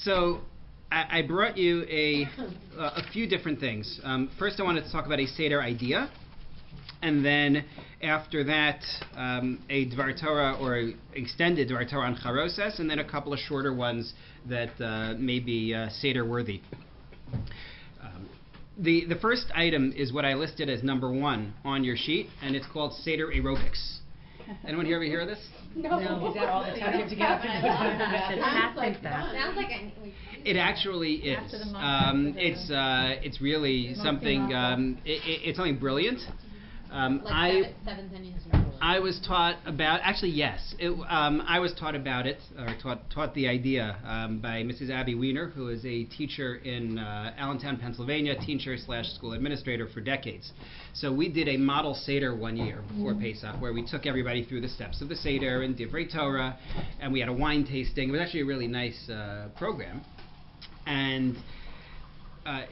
So I brought you a few different things. First, I wanted to talk about a Seder idea, and then after that, a Dvar Torah or extended Dvar Torah on Charoset, and then a couple of shorter ones that may be Seder worthy. The first item is what I listed as number 1 on your sheet, and it's called Seder Aerobics. Anyone here ever hear of this? No. Is that all the time you have to get up and go? Sounds like it actually is. It's really something. It's something brilliant. I was taught about. Actually, yes. I was taught about it, or taught the idea by Mrs. Abby Weiner, who is a teacher in Allentown, Pennsylvania, teacher/school administrator for decades. So we did a model Seder one year before Pesach, where we took everybody through the steps of the Seder and Divrei Torah, and we had a wine tasting. It was actually a really nice program, and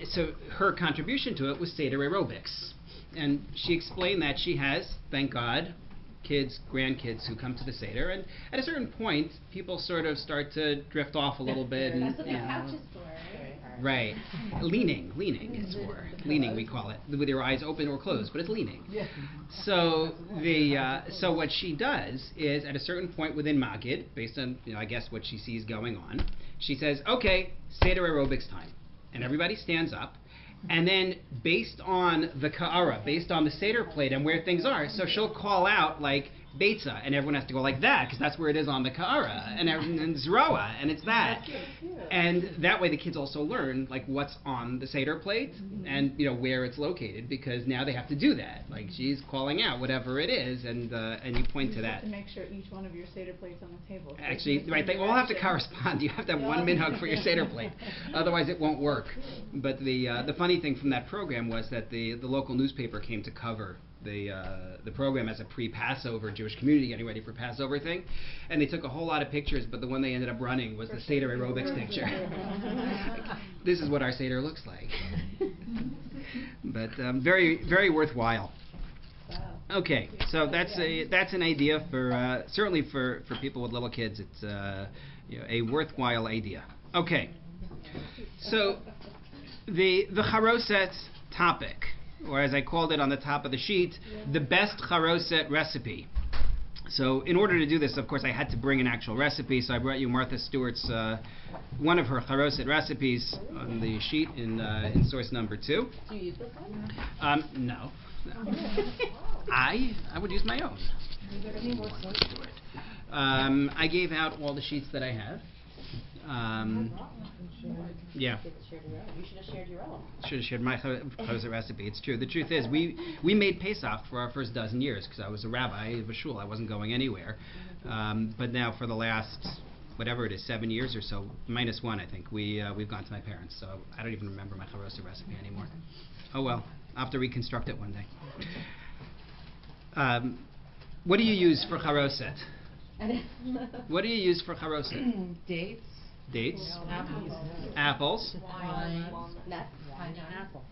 so her contribution to it was Seder aerobics. And she explained that she has, thank God, kids, grandkids who come to the Seder, and at a certain point, people sort of start to drift off a little bit. And, that's what the couch is for, right? Leaning is for. Leaning, we call it, with your eyes open or closed, but it's leaning. Yeah. So so what she does is, at a certain point within Magid, based on, I guess what she sees going on, she says, okay, Seder aerobics time. And everybody stands up. And then, based on the ka'ara, based on the Seder plate and where things are, so she'll call out, like, Beitza, and everyone has to go like that, because that's where it is on the ka'ara, and Zroa, and it's that. And that way the kids also learn, like, what's on the Seder plate, and, where it's located, because now they have to do that. Like, she's calling out whatever it is, and you point to that. You have to make sure each one of your Seder plates on the table. Actually, right, they all have to correspond. You have to have one minhag for your Seder plate. Otherwise it won't work. But the funny thing from that program was that the local newspaper came to cover the program as a pre-Passover Jewish community getting ready for Passover thing, and they took a whole lot of pictures, but the one they ended up running was the Seder aerobics picture. This is what our Seder looks like. But very, very worthwhile. Okay, so that's an idea for certainly for people with little kids. It's a worthwhile idea. Okay, so the Charoset topic, or as I called it on the top of the sheet, the best Charoset recipe. So in order to do this, of course, I had to bring an actual recipe, so I brought you Martha Stewart's, one of her Charoset recipes on the sheet in source number 2. Do you use this one? No. I would use my own. I gave out all the sheets that I have. Yeah. You should have shared your own. Should have shared my Charoset recipe. It's true. The truth is, we made Pesach for our first dozen years because I was a rabbi of a shul. I wasn't going anywhere. But now for the last, whatever it is, 7 years or so, -1, I think, we've gone to my parents. So I don't even remember my Charoset recipe anymore. Oh well, I'll have to reconstruct it one day. What do you use for Charoset? What do you use for Charoset? Dates. Dates. Apples. Apples. Wine. Nuts. Pineapple.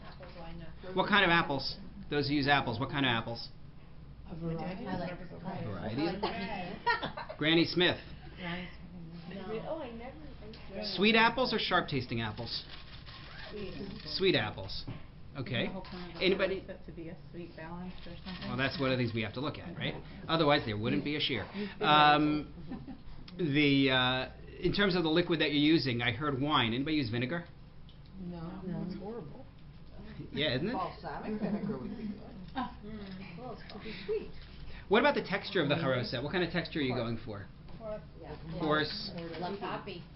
What kind of apples? Those who use apples, what kind of apples? A variety. I like Variety. Granny Smith. No. Sweet apples or sharp tasting apples? Sweet apples. Okay. Anybody? To be a sweet balance or something. Well, that's one of the things we have to look at, right? Otherwise, there wouldn't be a shear. In terms of the liquid that you're using, I heard wine. Anybody use vinegar? No, it's horrible. Yeah, isn't it? Balsamic vinegar would be good. Well, it's pretty sweet. What about the texture of the Charoset? What kind of texture are you going for? Coarse,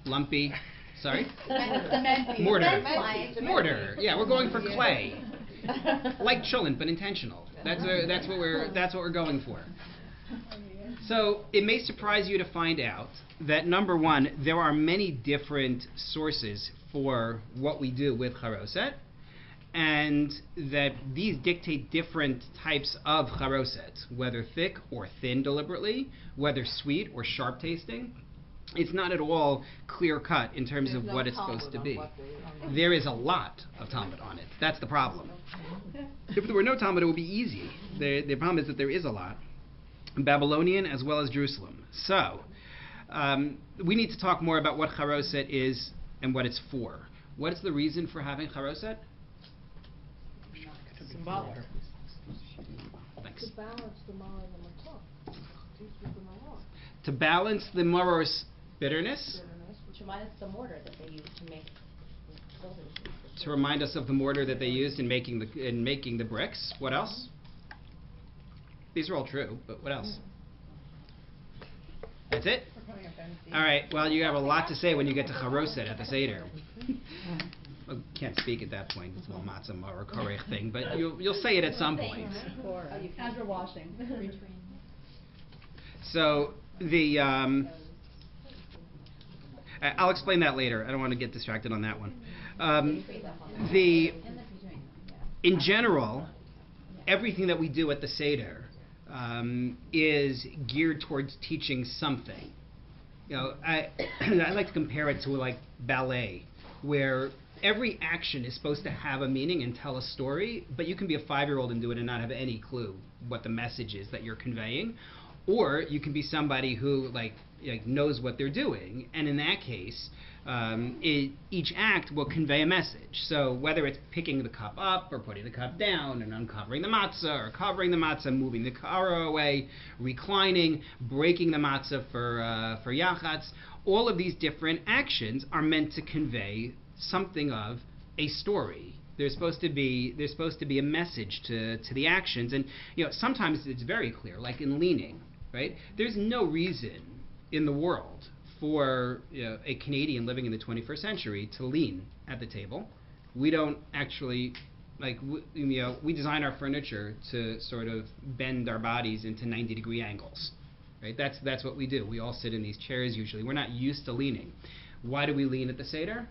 lumpy. Sorry? Cementy. Mortar. Yeah, we're going for clay. Like cholent, but intentional. That's what we're going for. So it may surprise you to find out that, number 1, there are many different sources for what we do with Charoset, and that these dictate different types of Charoset, whether thick or thin deliberately, whether sweet or sharp tasting. It's not at all clear-cut in terms of what it's supposed to be. There is a lot of Talmud on it. That's the problem. If there were no Talmud, it would be easy. The problem is that there is a lot. Babylonian as well as Jerusalem. So, we need to talk more about what Charoset is and what it's for. What is the reason for having charoset? Symbolic. Thanks. To balance the maror and the matzah. Teach with the maror. To balance the maror's bitterness, Which reminds us of the mortar that they use to make buildings. to remind us of the mortar that they used in making the bricks. What else? These are all true, but what else? That's it? All right, well, you have a lot to say when you get to Charoset at the Seder. Well, can't speak at that point. It's a little matzah or korech thing, but you'll say it at some point. As you're washing. So the I'll explain that later. I don't want to get distracted on that one. In general, everything that we do at the Seder is geared towards teaching something. You know, I like to compare it to like ballet, where every action is supposed to have a meaning and tell a story, but you can be a 5-year-old and do it and not have any clue what the message is that you're conveying. Or you can be somebody who like knows what they're doing, and in that case, each act will convey a message. So whether it's picking the cup up or putting the cup down and uncovering the matzah or covering the matzah, moving the kara away, reclining, breaking the matzah for yachatz, all of these different actions are meant to convey something of a story. There's supposed to be a message to the actions, and sometimes it's very clear, like in leaning, right? There's no reason in the world for a Canadian living in the 21st century to lean at the table. We don't actually we design our furniture to sort of bend our bodies into 90-degree angles, right? That's what we do. We all sit in these chairs usually. We're not used to leaning. Why do we lean at the Seder?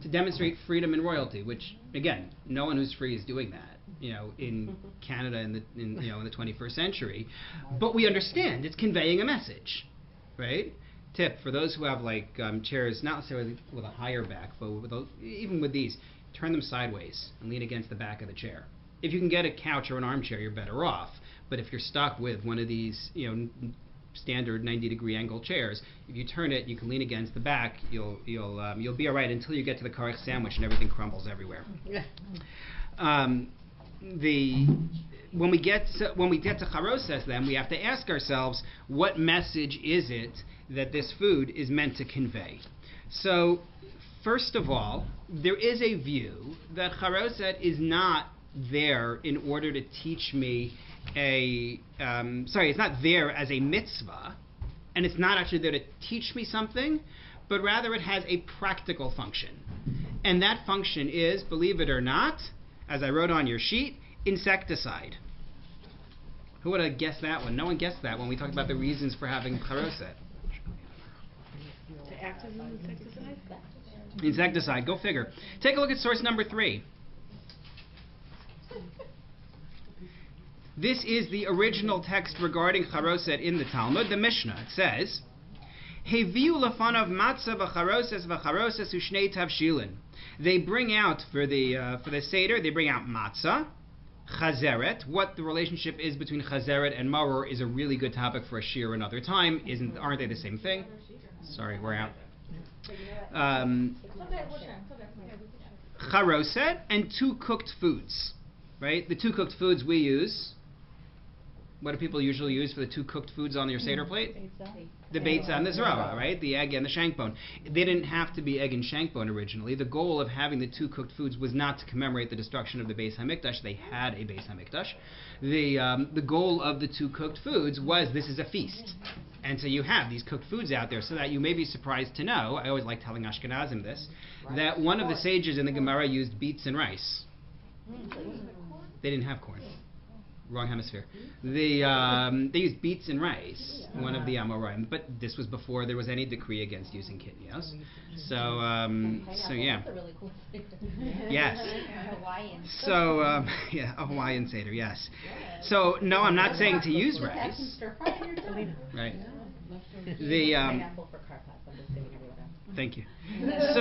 To demonstrate freedom and royalty, which again, no one who's free is doing that, in Canada in the 21st century. But we understand it's conveying a message, right? Tip for those who have chairs, not necessarily with a higher back, but even with these, turn them sideways and lean against the back of the chair. If you can get a couch or an armchair, you're better off. But if you're stuck with one of these, standard 90-degree angle chairs, if you turn it, you can lean against the back. You'll be all right until you get to the karech sandwich and everything crumbles everywhere. When we get to Charoset, then we have to ask ourselves, what message is it that this food is meant to convey? So, first of all, there is a view that Charoset is not there in order to teach me it's not there as a mitzvah, and it's not actually there to teach me something, but rather it has a practical function. And that function is, believe it or not, as I wrote on your sheet, insecticide. Who would have guessed that one? No one guessed that when we talked about the reasons for having charoset. To act as an insecticide? Insecticide, go figure. Take a look at source number 3. This is the original text regarding charoset in the Talmud, the Mishnah. It says, Heviu lefanav matzah v'charoses v'charoses u'shnei tavshilin. They bring out for the Seder, they bring out matzah, chazeret. What the relationship is between chazeret and maror is a really good topic for a shir another time. Aren't they the same thing? Sorry, we're out. Charoset and 2 cooked foods. Right? The 2 cooked foods we use. What do people usually use for the 2 cooked foods on your Seder plate? The Beit and the zrava, right? The egg and the shank bone. They didn't have to be egg and shank bone originally. The goal of having the 2 cooked foods was not to commemorate the destruction of the Beis HaMikdash. They had a Beis HaMikdash. The goal of the 2 cooked foods was this is a feast. And so you have these cooked foods out there so that you may be surprised to know, I always like telling Ashkenazim this, that one of the sages in the Gemara used beets and rice. They didn't have corn. Wrong hemisphere. They used beets and rice, one of the Amoraim, but this was before there was any decree against using kidneys. So yeah. That's a really cool thing. Yes. Hawaiian. So, a Hawaiian Seder, yes. So, no, I'm not saying to use rice. Right. Pineapple for karpas. I'm just giving everyone else. Thank you. That's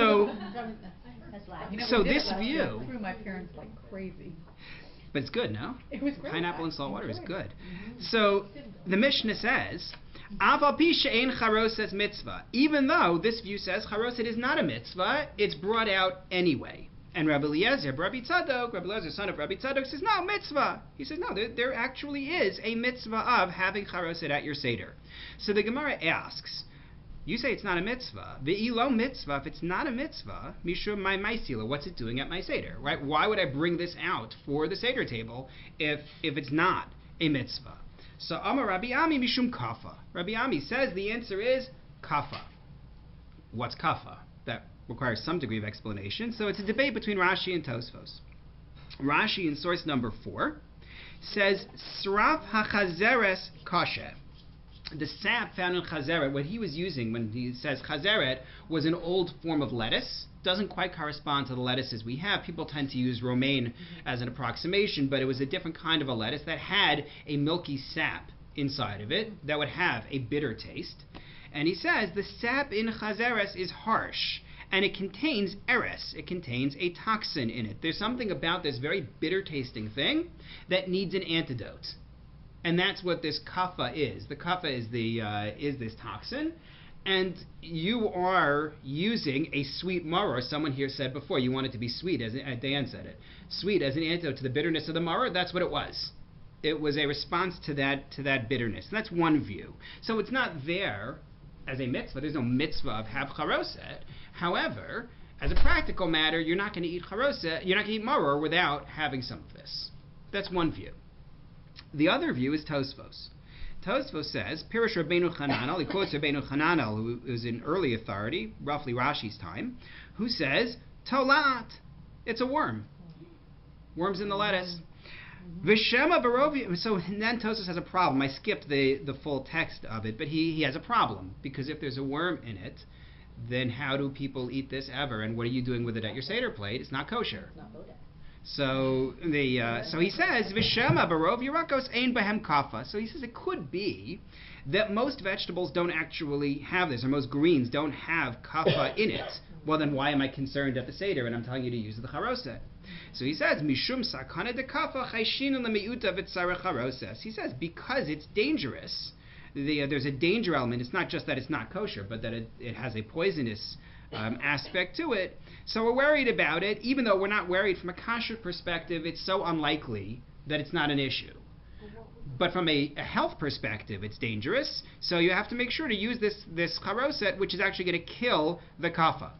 So this view, Threw my parents like crazy. but it's good, no? It was great. Pineapple and salt water is good. So the Mishnah says, Aval pi she'ein charoset mitzvah. Even though this view says charoset is not a mitzvah, it's brought out anyway. And Rabbi Eliezer, Rabbi Eliezer, son of Rabbi Tzadok, says, no, mitzvah. He says, no, there actually is a mitzvah of having charoset at your Seder. So the Gemara asks, you say it's not a mitzvah. Ve'ilo mitzvah, if it's not a mitzvah, mishum my maisila, what's it doing at my Seder? Right? Why would I bring this out for the Seder table if it's not a mitzvah? So Amar Rabbi Ami mishum kafa. Rabbi Ami says the answer is kafa. What's kafa? That requires some degree of explanation. So it's a debate between Rashi and Tosfos. Rashi in source number 4 says Sraf hachazeres kashe. The sap found in chazeret, what he was using when he says chazeret, was an old form of lettuce. Doesn't quite correspond to the lettuces we have. People tend to use romaine as an approximation, but it was a different kind of a lettuce that had a milky sap inside of it that would have a bitter taste. And he says the sap in chazeres is harsh, and it contains eres. It contains a toxin in it. There's something about this very bitter tasting thing that needs an antidote. And that's what this kafa is. The kafa is this toxin, and you are using a sweet maror. Someone here said before you want it to be sweet, as Dan said it, sweet as an antidote to the bitterness of the maror. That's what it was. It was a response to that bitterness. And that's one view. So it's not there as a mitzvah. There's no mitzvah of have charoset. However, as a practical matter, you're not going to eat charoset. You're not going to eat maror without having some of this. That's one view. The other view is Tosfos. Tosfos says, Pirish Rabbeinu Chananel, he quotes Rabbeinu Chananel, who is in early authority, roughly Rashi's time, who says, Tolat, it's a worm. Worms in the lettuce. Vishema Barovi, so then Tosfos has a problem. I skipped the full text of it, but he has a problem, because if there's a worm in it, then how do people eat this ever? And what are you doing with it at your Seder plate? It's not kosher. It's not Bodak. So he says Vishema barov yirakos ein behem kafa. So he says it could be that most vegetables don't actually have this, or most greens don't have kafa in it. Well, then why am I concerned at the Seder and I'm telling you to use the charoset? So he says mishum sakana de kafa chayshin lemiuta v'tzarech charoses. He says because it's dangerous. There's a danger element. It's not just that it's not kosher, but that it has a poisonous aspect to it. So we're worried about it, even though we're not worried from a kosher perspective. It's so unlikely that it's not an issue. But from a health perspective, it's dangerous. So you have to make sure to use this charoset, which is actually going to kill the kafa.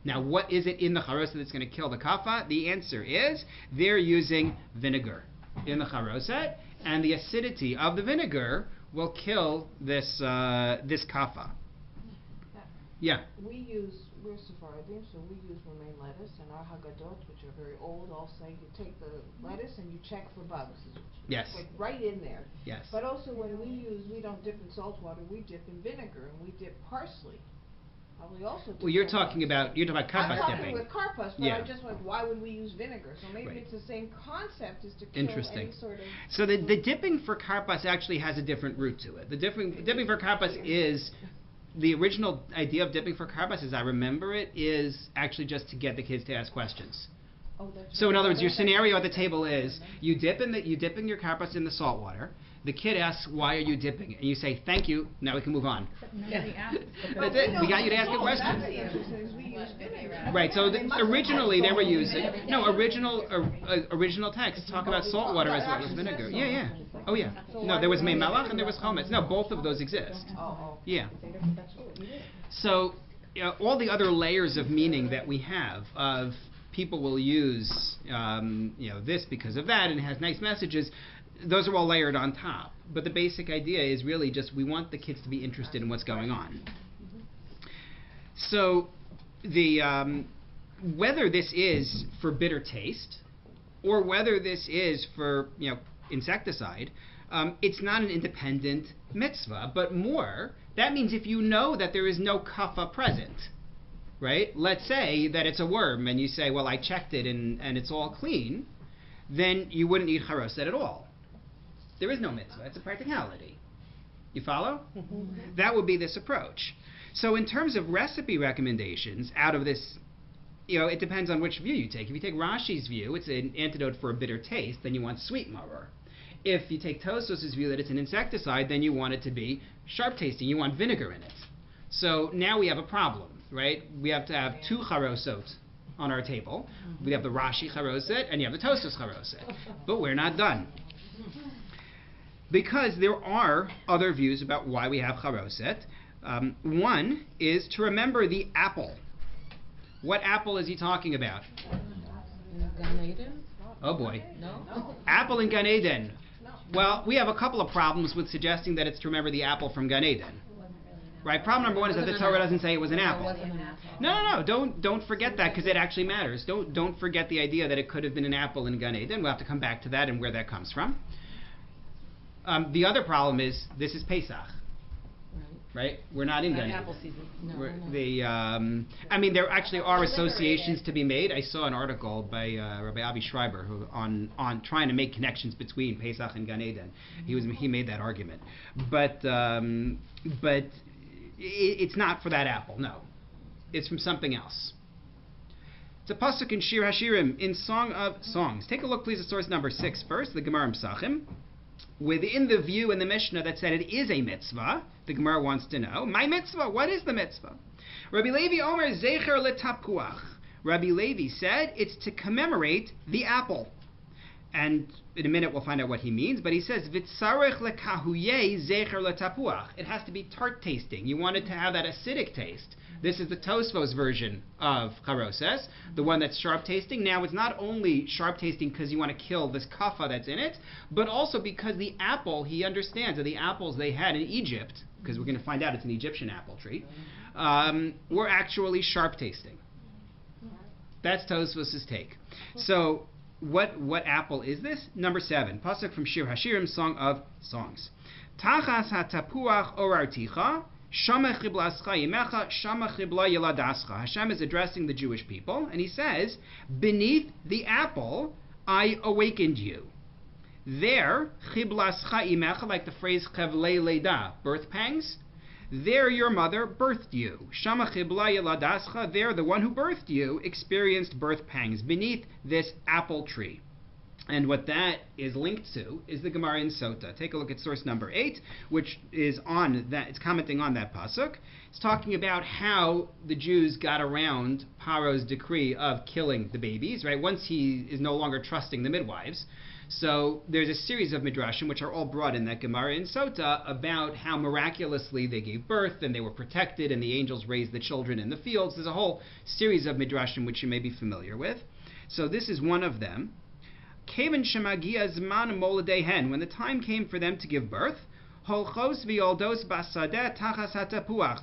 Now, what is it in the charoset that's going to kill the kafa? The answer is they're using vinegar in the charoset, and the acidity of the vinegar will kill this kafa. Yeah. We're Sephardim, so we use romaine lettuce, and our Haggadot, which are very old, all say you take the lettuce and you check for bugs. Yes. Like right in there. Yes. But also when we don't dip in salt water, we dip in vinegar, and we dip parsley. Probably also dip. Well, you're talking about karpas I'm talking dipping. with karpas, but Yeah. I just went, why would we use vinegar? So maybe Right. it's the same concept, is to kill Interesting. any sort of... So the dipping for karpas actually has a different root to it. The dipping for karpas is... The original idea of dipping for karpas, as I remember it, is actually just to get the kids to ask questions. Oh, that's So in right. other words, your scenario at the table is you dipping your karpas in the salt water. The kid asks, "Why are you dipping it?" And you say, "Thank you. Now we can move on." Nobody asked. That's it. We got you to ask a question. That's the interesting, is we use vinegar. Right. So originally they were using original texts talk about salt water as well as vinegar. Yeah, yeah. Oh yeah. No, there was mei melach and there was chometz. No, both of those exist. Oh. Yeah. So all the other layers of meaning that we have of people will use this because of that and it has nice messages, those are all layered on top. But the basic idea is really just we want the kids to be interested in what's going on. So the whether this is for bitter taste or whether this is for insecticide, it's not an independent mitzvah, but more, that means if you know that there is no kafa present, right? Let's say that it's a worm and you say, well, I checked it and it's all clean, then you wouldn't eat charoset at all. There is no mitzvah. It's a practicality. You follow? Mm-hmm. That would be this approach. So in terms of recipe recommendations out of this, it depends on which view you take. If you take Rashi's view, it's an antidote for a bitter taste, then you want sweet maror. If you take Tosfos' view that it's an insecticide, then you want it to be sharp tasting. You want vinegar in it. So now we have a problem, right? We have to have two Charosot on our table. We have the Rashi Charoset and you have the Tosfos Charoset. But we're not done. Because there are other views about why we have Charoset. One is to remember the apple. What apple is he talking about? Gan Eden? Oh boy. No? Apple in Gan Eden. Well, we have a couple of problems with suggesting that it's to remember the apple from Gan Eden. Right? Problem number one is that the Torah doesn't say it was an apple. No. Don't forget that because it actually matters. Don't forget the idea that it could have been an apple in Gan Eden. We'll have to come back to that and where that comes from. The other problem is this is Pesach. Right? We're not in Gan Eden. Apple season. No. There actually are associations to be made. I saw an article by Rabbi Avi Schreiber who on trying to make connections between Pesach and Gan Eden. He made that argument, but it's not for that apple. No, it's from something else. It's a pasuk in Shir Hashirim in Song of Songs. Take a look, please, at source number 6 first, the Gemara in Pesachim. Within the view in the Mishnah that said it is a mitzvah, the Gemara wants to know, my mitzvah, what is the mitzvah? Rabbi Levi Omer Zecher Letapuach. Rabbi Levi said it's to commemorate the apple. And in a minute we'll find out what he means, but he says, Vitzarech lekahuye zecher letapuach. It has to be tart tasting. You want it to have that acidic taste. This is the Tosfos version of Charoset, the one that's sharp tasting. Now it's not only sharp tasting because you want to kill this kafa that's in it, but also because the apple, he understands that the apples they had in Egypt, because we're going to find out it's an Egyptian apple tree, were actually sharp tasting. That's Tosfos' take. So what apple is this? Number 7, pasuk from Shir Hashirim, Song of Songs. Tachas hatapuach orarticha. Shama chiblascha yimecha, shama chibla yeladascha. Hashem is addressing the Jewish people, and he says, beneath the apple, I awakened you. There, chiblascha imecha, like the phrase chevlei leda, birth pangs. There your mother birthed you. Shama chibla yeladascha, there the one who birthed you experienced birth pangs beneath this apple tree. And what that is linked to is the Gemara in Sota. Take a look at source number 8, which is on that. It's commenting on that pasuk. It's talking about how the Jews got around Paro's decree of killing the babies. Right, once he is no longer trusting the midwives. So there's a series of midrashim which are all brought in that Gemara in Sota about how miraculously they gave birth and they were protected and the angels raised the children in the fields. There's a whole series of midrashim which you may be familiar with. So this is one of them. When the time came for them to give birth,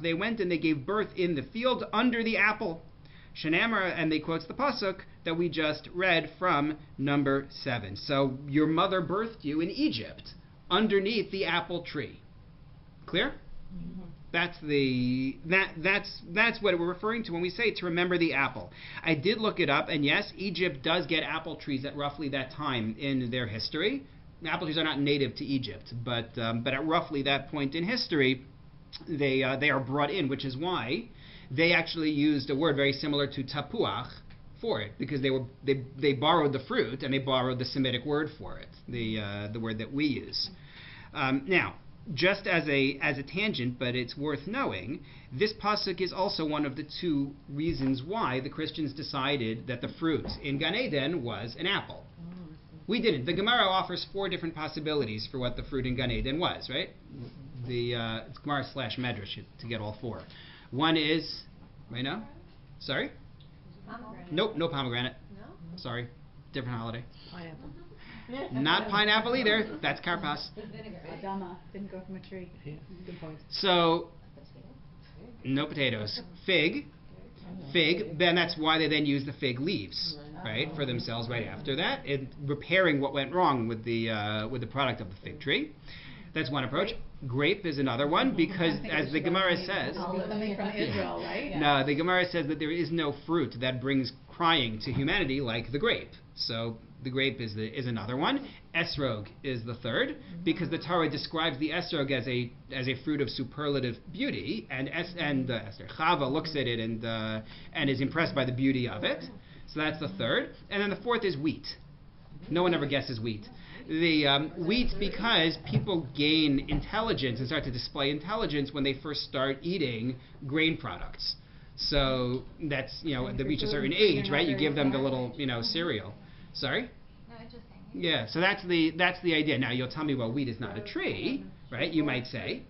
they went and they gave birth in the field under the apple. And they quotes the pasuk that we just read from number 7. So your mother birthed you in Egypt underneath the apple tree. Clear? Mm-hmm. That's what we're referring to when we say to remember the apple. I did look it up, and yes, Egypt does get apple trees at roughly that time in their history. Apple trees are not native to Egypt, but at roughly that point in history, they are brought in, which is why they actually used a word very similar to tapuach for it, because they borrowed the fruit and they borrowed the Semitic word for it, the word that we use. Now, just as a tangent, but it's worth knowing, this pasuk is also one of the 2 reasons why the Christians decided that the fruit in Gan Eden was an apple. We didn't. The Gemara offers 4 different possibilities for what the fruit in Gan Eden was, right? It's Gemara / Midrash to get all 4. One is, right now? Sorry? Pomegranate. Nope, no pomegranate. No? Sorry, different holiday. Pineapple. Not pineapple either. That's karpas. Vinegar. Adama didn't grow from a tree. Yeah. Good point. So, no potatoes. Fig, then that's why they then use the fig leaves, right, for themselves right after that, and repairing what went wrong with the product of the fig tree. That's one approach. Grape is another one, because as the Gemara says, Coming from Israel, right? no, the Gemara says that there is no fruit that brings crying to humanity like the grape. So the grape is another one. Esrog is the third, because the Torah describes the esrog as a fruit of superlative beauty, and Chava looks at it and is impressed by the beauty of it. So that's the third. And then the fourth is wheat. No one ever guesses wheat. The wheat, because people gain intelligence and start to display intelligence when they first start eating grain products. So that's, they reach a certain age, right? You give them the little, cereal. Sorry? No, interesting. Yeah, so that's the idea. Now, you'll tell me, well, wheat is not a tree, right? You might say.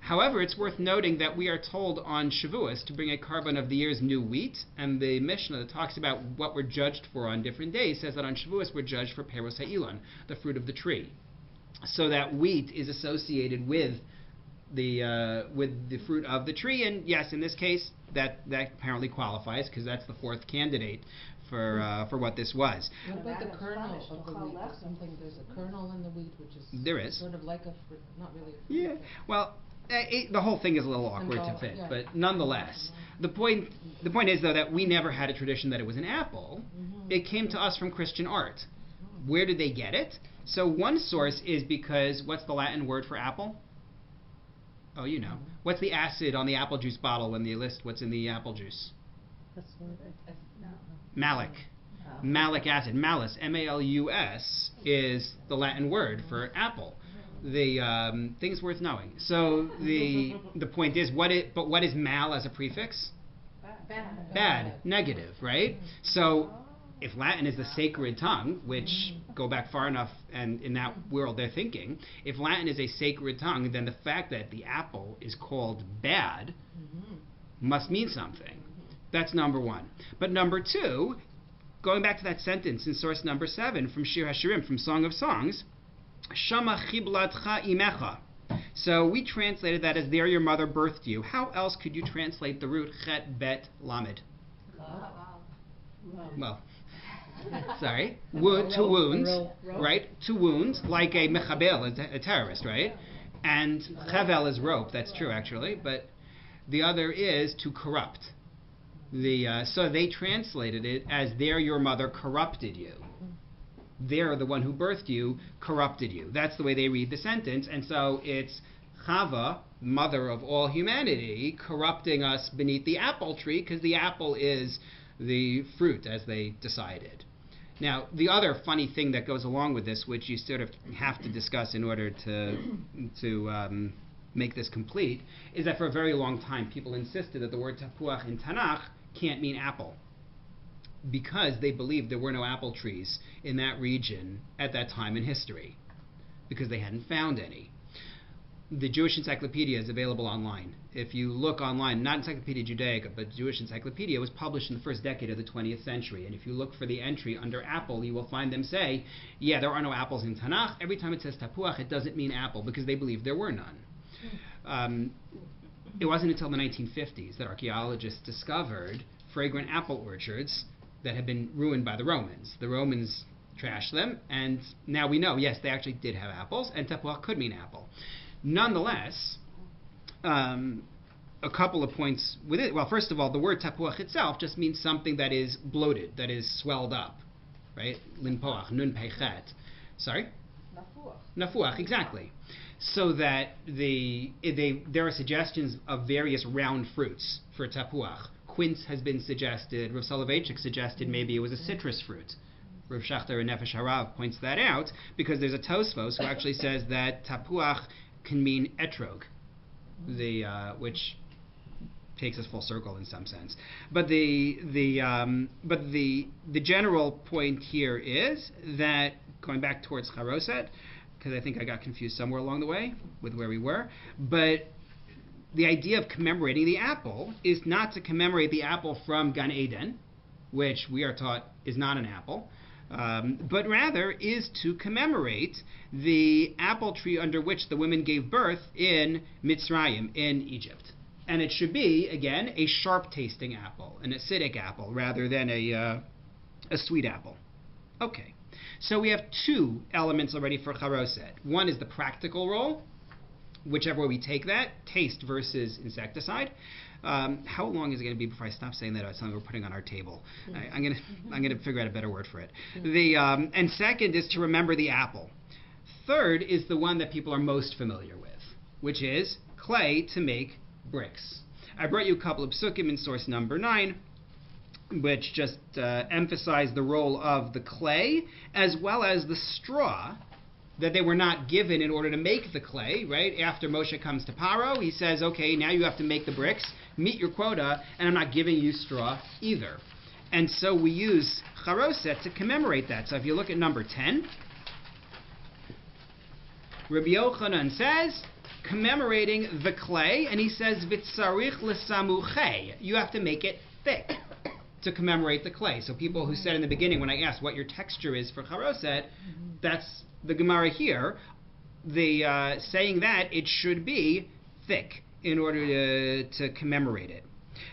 However, it's worth noting that we are told on Shavuos to bring a carbon of the year's new wheat, and the Mishnah that talks about what we're judged for on different days says that on Shavuos we're judged for Peros HaIlon, the fruit of the tree. So that wheat is associated with the fruit of the tree, and yes, in this case, that apparently qualifies because that's the fourth candidate for what this was. What about the kernel of the wheat? There's something. There's a kernel in the wheat, which is there is sort of like a fruit, not really. A fruit. Yeah. Well, the whole thing is a little awkward to fit, but nonetheless, the point is though that we never had a tradition that it was an apple. Mm-hmm. It came to us from Christian art. Where did they get it? So one source is because what's the Latin word for apple? Oh, you know. What's the acid on the apple juice bottle when they list what's in the apple juice? Malic. Malic acid. Malus, M-A-L-U-S, is the Latin word for apple. The thing's worth knowing. So the point is, what is mal as a prefix? Bad. Negative, right? So if Latin is the sacred tongue, which go back far enough, and in that world they're thinking, if Latin is a sacred tongue, then the fact that the apple is called bad must mean something. That's number one. But number two, going back to that sentence in source number 7 from Shir HaShirim, from Song of Songs, Shama chiblatcha imecha. So we translated that as there your mother birthed you. How else could you translate the root chet bet lamed? Well, sorry, to wounds, right? To wounds, like a mechabel, a terrorist, right? And chavel is rope. That's true, actually. But the other is to corrupt. So they translated it as there your mother corrupted you. There, the one who birthed you, corrupted you. That's the way they read the sentence. And so it's Chava, mother of all humanity, corrupting us beneath the apple tree, because the apple is the fruit, as they decided. Now, the other funny thing that goes along with this, which you sort of have to discuss in order to make this complete, is that for a very long time people insisted that the word tapuach in Tanakh can't mean apple, because they believed there were no apple trees in that region at that time in history, because they hadn't found any. The Jewish Encyclopedia is available online. If you look online, not Encyclopedia Judaica, but Jewish Encyclopedia was published in the first decade of the 20th century, and if you look for the entry under apple, you will find them say, yeah, there are no apples in Tanakh. Every time it says tapuach, it doesn't mean apple, because they believed there were none. It wasn't until the 1950s that archaeologists discovered fragrant apple orchards that had been ruined by the Romans. The Romans trashed them, and now we know, yes, they actually did have apples, and tapuach could mean apple. Nonetheless, a couple of points with it. Well, first of all, the word tapuach itself just means something that is bloated, that is swelled up, right? Linpoach, nun peichet. Sorry? Nafuach, exactly. So that there are suggestions of various round fruits for tapuach. Quince has been suggested. Rav Soloveitchik suggested maybe it was a citrus fruit. Rav Shachter in Nefesh Harav points that out, because there's a Tosfos who actually says that tapuach can mean etrog, which takes us full circle in some sense. But the general point here is that, going back towards Charoset, because I think I got confused somewhere along the way with where we were, but the idea of commemorating the apple is not to commemorate the apple from Gan Eden, which we are taught is not an apple, but rather is to commemorate the apple tree under which the women gave birth in Mitzrayim, in Egypt. And it should be, again, a sharp-tasting apple, an acidic apple, rather than a sweet apple. Okay, so we have two elements already for Charoset. One is the practical role, whichever way we take that, taste versus insecticide. How long is it going to be before I stop saying that about something we're putting on our table? I'm going to figure out a better word for it. And second is to remember the apple. Third is the one that people are most familiar with, which is clay to make bricks. I brought you a couple of psukim in source number 9, which just emphasize the role of the clay as well as the straw that they were not given in order to make the clay, right? After Moshe comes to Paro, he says, okay, now you have to make the bricks, meet your quota, and I'm not giving you straw either. And so we use Charoset to commemorate that. So if you look at number 10, Rabbi Yochanan says, commemorating the clay, and he says, V'tzarich l'samuchei, you have to make it thick to commemorate the clay. So people who said in the beginning, when I asked what your texture is for Charoset, that's the Gemara here, saying that it should be thick in order to commemorate it.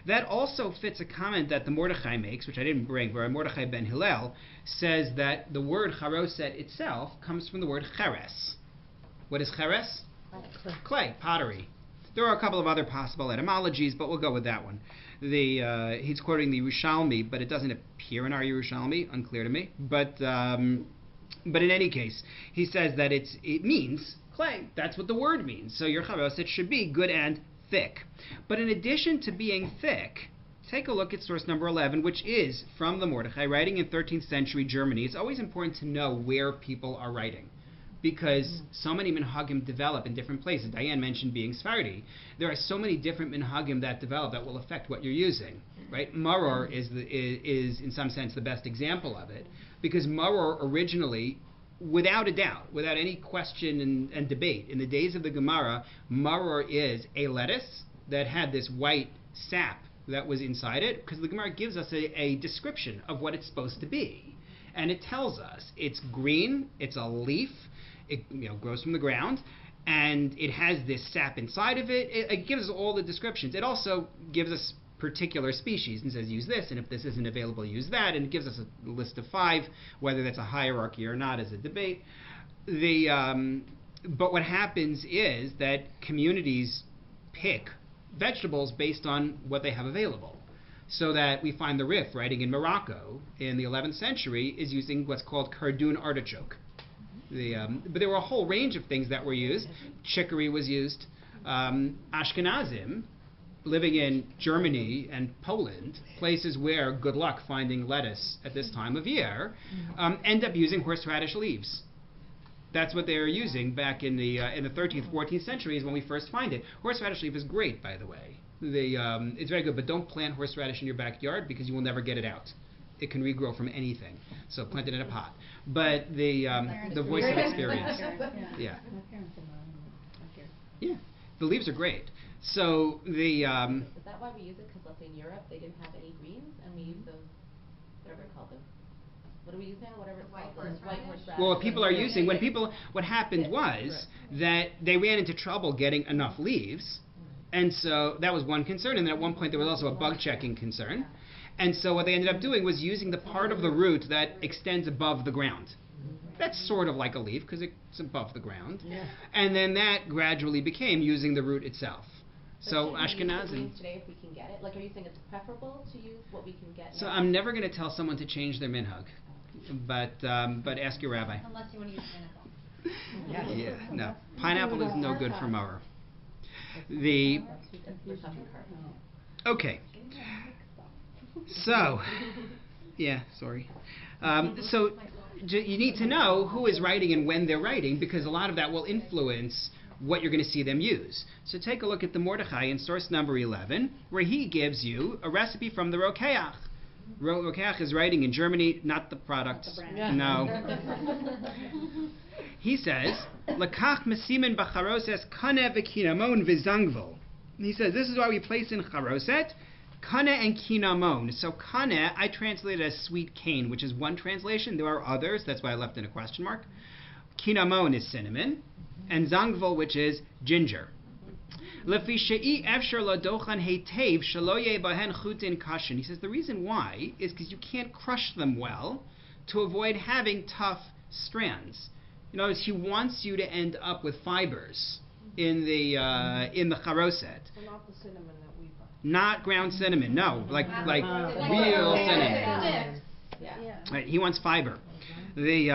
That also fits a comment that the Mordechai makes, which I didn't bring, where Mordechai ben Hillel says that the word Charoset itself comes from the word cheres. What is cheres? Clay, pottery. There are a couple of other possible etymologies, but we'll go with that one. He's quoting the Yerushalmi, but it doesn't appear in our Yerushalmi, unclear to me. But in any case, he says that it means clay. That's what the word means. So your Charoset should be good and thick. But in addition to being thick, take a look at source number 11, which is from the Mordechai, writing in 13th century Germany. It's always important to know where people are writing, because so many minhagim develop in different places. Diane mentioned being Sephardi. There are so many different minhagim that develop that will affect what you're using, right? Maror is in some sense the best example of it, because Maror originally, without a doubt, without any question and debate, in the days of the Gemara, Maror is a lettuce that had this white sap that was inside it, because the Gemara gives us a description of what it's supposed to be. And it tells us it's green, it's a leaf, it grows from the ground, and it has this sap inside of it. It gives us all the descriptions. It also gives us particular species and says use this, and if this isn't available, use that, and it gives us a list of 5. Whether that's a hierarchy or not is a debate. But what happens is that communities pick vegetables based on what they have available. So that we find the Rif writing in Morocco in the 11th century is using what's called cardoon artichoke. But there were a whole range of things that were used. Chicory was used. Ashkenazim, living in Germany and Poland, places where good luck finding lettuce at this time of year, end up using horseradish leaves. That's what they were using back in the 13th, 14th centuries when we first find it. Horseradish leaf is great, by the way. It's very good, but don't plant horseradish in your backyard because you will never get it out. It can regrow from anything, so plant it in a pot. But the voice of experience, yeah, the leaves are great. So Is that why we use it? Because let's say in Europe they didn't have any greens, and we use those, whatever it called them. What do we use now? Whatever it's called, white horseradish. Well, what people are using what happened was that they ran into trouble getting enough leaves. And so that was one concern, and then at one point there was also a bug checking concern. And so what they ended up doing was using the part of the root that extends above the ground. That's sort of like a leaf because it's above the ground. Yeah. And then that gradually became using the root itself. But so Ashkenazim. Today, if we can get it, like, are you saying it's preferable to use what we can get? So now? I'm never going to tell someone to change their minhag, but ask your rabbi. Unless you want to use pineapple. Yeah, no, pineapple is no good for mower. Okay. So, yeah, sorry. So you need to know who is writing and when they're writing, because a lot of that will influence what you're going to see them use. So take a look at the Mordechai in source number 11, where he gives you a recipe from the Rokeach. Rokeach is writing in Germany, not the product. No. He says, Lakach mesimen b'charoses kane v'kinamon v'zangvol. He says, this is why we place in charoset kane and kinamon. So kane, I translated as sweet cane, which is one translation. There are others. That's why I left in a question mark. Kinamon is cinnamon, and zangvol, which is ginger. He says the reason why is because you can't crush them well to avoid having tough strands. In other words, he wants you to end up with fibers in the charoset. So not the cinnamon that we buy. Not ground cinnamon, no, like real cinnamon. Yeah. Right, he wants fiber. The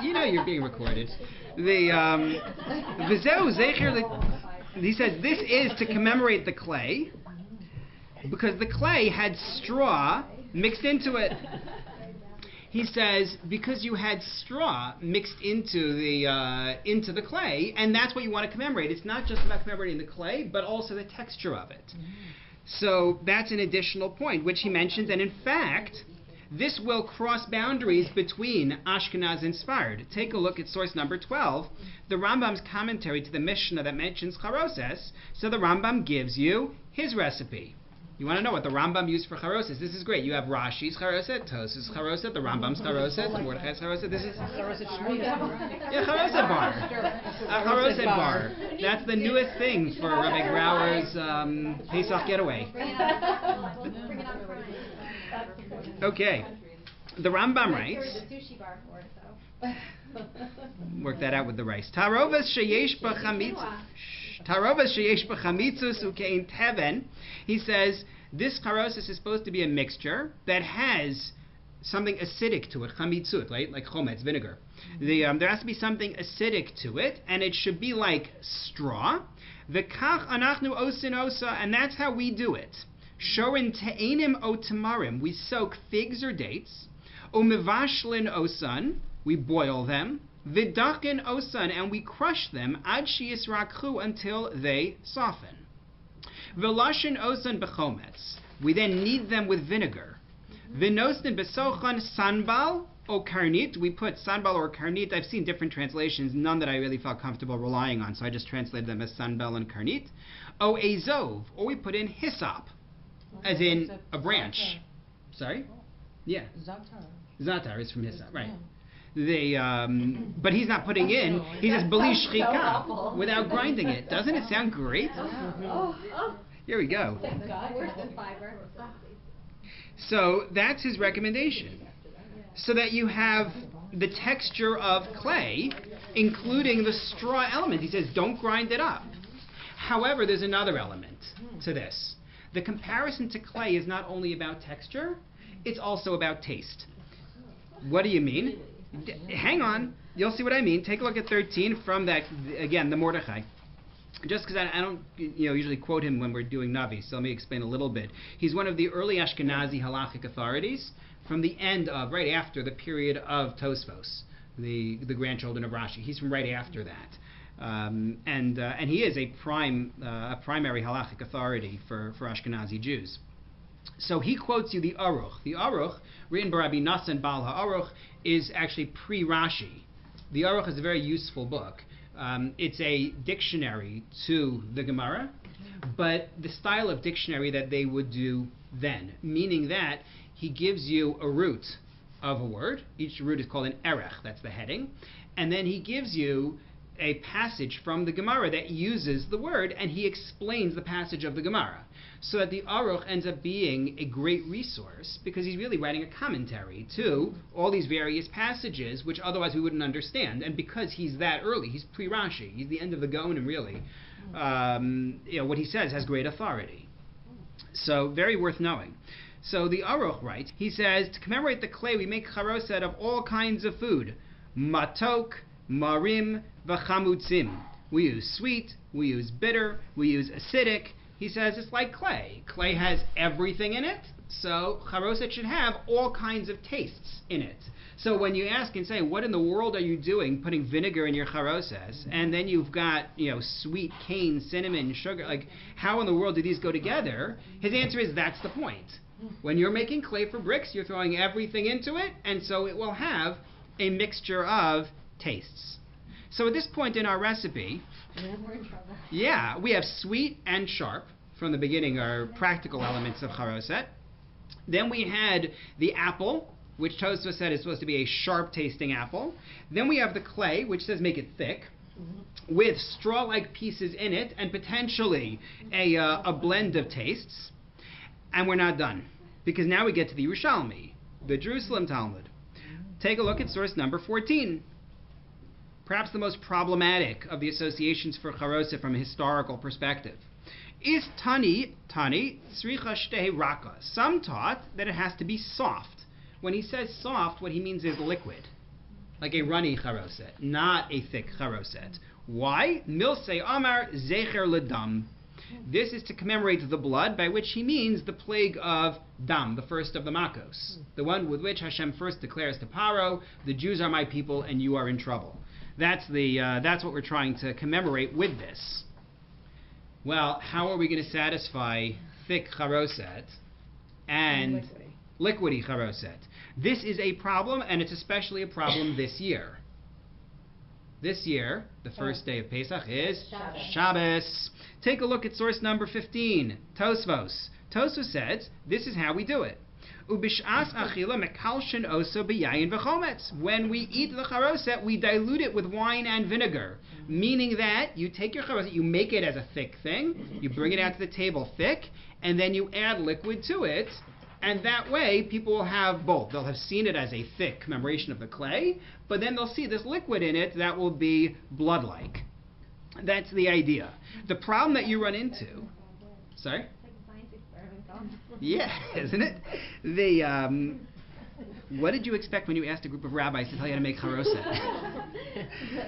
you know you're being recorded. He says this is to commemorate the clay, because the clay had straw mixed into it. He says because you had straw mixed into the clay, and that's what you want to commemorate. It's not just about commemorating the clay, but also the texture of it. So that's an additional point, which he mentions, and in fact, this will cross boundaries between Ashkenaz and Sfard. Take a look at source number 12, the Rambam's commentary to the Mishnah that mentions Charoset. So the Rambam gives you his recipe. You want to know what the Rambam used for Charoset? This is great. You have Rashi's Charoset, Tos's Charoset, the Rambam's Charoset, the Mordechai's Charoset. This is Charoset bar. A Charoset bar. That's the newest thing for Rabbi Grauer's Pesach getaway. Okay. The Rambam writes. There was a sushi bar for it, so. Work that out with the rice. Tarovas sheyesh b'chamitzus ukein teven. He says this charoset is supposed to be a mixture that has something acidic to it, chamitzut, right? Like chometz, vinegar. There has to be something acidic to it, and it should be like straw. V'kach anachnu osin osa, and that's how we do it. Shorin te'enim o tamarim, we soak figs or dates. O mevashlin osan, we boil them. Vidakin osan, and we crush them ad sheyisrakhu, until they soften. Velashin osan bechometz, we then knead them with vinegar. Vinostin besochan sanbal o karnit, we put sanbal or karnit. I've seen different translations, none that I really felt comfortable relying on, so I just translated them as sanbal and karnit. O azov, or we put in hyssop, as in a branch. Sorry? Yeah. Zatar is from hyssop, right. But he's not putting in, he says beli shchika, without grinding it. Doesn't it sound great? Here we go. So that's his recommendation. So that you have the texture of clay, including the straw element. He says don't grind it up. However, there's another element to this. The comparison to clay is not only about texture, it's also about taste. What do you mean? Hang on, you'll see what I mean. Take a look at 13 from that, again, the Mordechai. Just because I don't usually quote him when we're doing Navi, so let me explain a little bit. He's one of the early Ashkenazi halachic authorities from the end of, right after the period of Tosfos, the grandchildren of Rashi. He's from right after that. And he is a primary halachic authority for Ashkenazi Jews. So he quotes you the Aruch. The Aruch, written by Rabbi Nassan Baal HaAruch, is actually pre-Rashi. The Aruch is a very useful book. It's a dictionary to the Gemara, but the style of dictionary that they would do then, meaning that he gives you a root of a word. Each root is called an erech, that's the heading, and then he gives you a passage from the Gemara that uses the word, and he explains the passage of the Gemara. So that the Aruch ends up being a great resource because he's really writing a commentary to all these various passages which otherwise we wouldn't understand. And because he's that early, he's pre-Rashi, he's the end of the Gaonim really, what he says has great authority. So very worth knowing. So the Aruch writes, he says, to commemorate the clay we make charoset of all kinds of food. Matok, marim, v'chamutzim. We use sweet, we use bitter, we use acidic. He says it's like clay. Clay has everything in it, so charoset should have all kinds of tastes in it. So when you ask and say, what in the world are you doing putting vinegar in your charoset, and then you've got, sweet cane, cinnamon, sugar, like how in the world do these go together? His answer is that's the point. When you're making clay for bricks, you're throwing everything into it, and so it will have a mixture of tastes. So at this point in our recipe, we have sweet and sharp from the beginning, are practical elements of charoset. Then we had the apple, which Tosfos said is supposed to be a sharp tasting apple. Then we have the clay, which says make it thick, with straw-like pieces in it, and potentially a blend of tastes. And we're not done, because now we get to the Yerushalmi, the Jerusalem Talmud. Take a look at source number 14. Perhaps the most problematic of the associations for charoset from a historical perspective. Is tani tzricha shteh raka. Some taught that it has to be soft. When he says soft, what he means is liquid, like a runny charoset, not a thick charoset. Why? Milsei amar zecher ledam. This is to commemorate the blood, by which he means the plague of Dam, the first of the Makos, the one with which Hashem first declares to Paro, the Jews are my people and you are in trouble. That's what we're trying to commemorate with this. Well, how are we going to satisfy thick Charoset and liquidy Charoset? This is a problem, and it's especially a problem this year. This year, the first day of Pesach is Shabbos. Take a look at source number 15, Tosfos. Tosfos says, this is how we do it. Ubish'as achila mekalshin oso b'yayin v'chometz. When we eat the charoset, we dilute it with wine and vinegar. Meaning that you take your charoset, you make it as a thick thing, you bring it out to the table thick, and then you add liquid to it, and that way people will have both. They'll have seen it as a thick commemoration of the clay, but then they'll see this liquid in it that will be blood-like. That's the idea. The problem that you run into... Sorry? Yeah, isn't it? What did you expect when you asked a group of rabbis to tell you how to make charoset?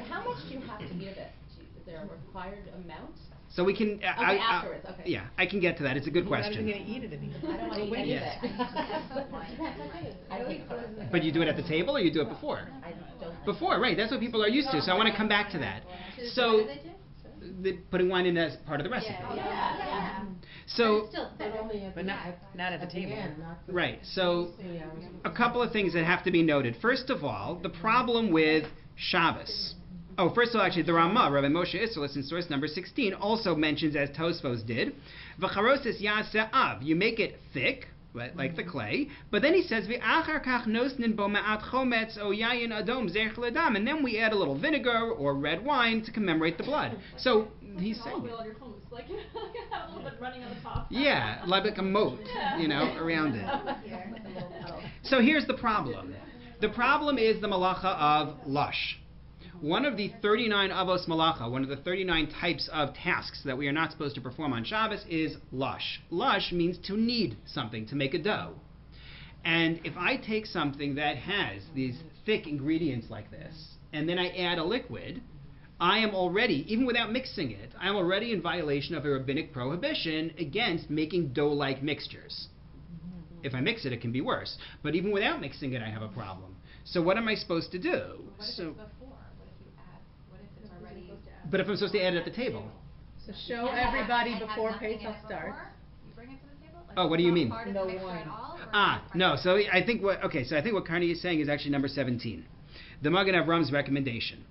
How much do you have to give it? Is there a required amount? So we can... afterwards, okay. Yeah, I can get to that. It's a good question. You're not even going to eat it anymore. I don't want to eat any of it. But you do it at the table or you do it before? I don't. Before, right. That's what people are used to. So I want to come back to that. So putting wine in as part of the recipe. Yeah. So, But not at the table. right. So a couple of things that have to be noted. First of all, the problem with Shabbos. Oh, first of all, actually, the Ramah, Rabbi Moshe Isserlis, in source number 16, also mentions, as Tosfos did, v'charosis yaseh av. You make it thick, right, like the clay, but then he says, v'achar kach nosnin bo ma'at chometz o yayin adom zech ledam, and then we add a little vinegar or red wine to commemorate the blood. So he's saying, Like have a little bit running on the top. yeah, like a moat, around it. So here's the problem. The problem is the malacha of lush. One of the 39 avos malacha, one of the 39 types of tasks that we are not supposed to perform on Shabbos is lush. Lush means to knead something, to make a dough. And if I take something that has these thick ingredients like this, and then I add a liquid, I am already, even without mixing it, I am already in violation of a rabbinic prohibition against making dough-like mixtures. If I mix it, it can be worse. But even without mixing it, I have a problem. So what am I supposed to do? What if it's before? What if it's already? But if I'm supposed to add it at the table? So show everybody before Pesach starts. You bring it to the table? Like Oh, what do you mean? Part of No the mixture wine. at all, or No. So I think what Carney is saying is actually number 17. The Magen Avram's recommendation.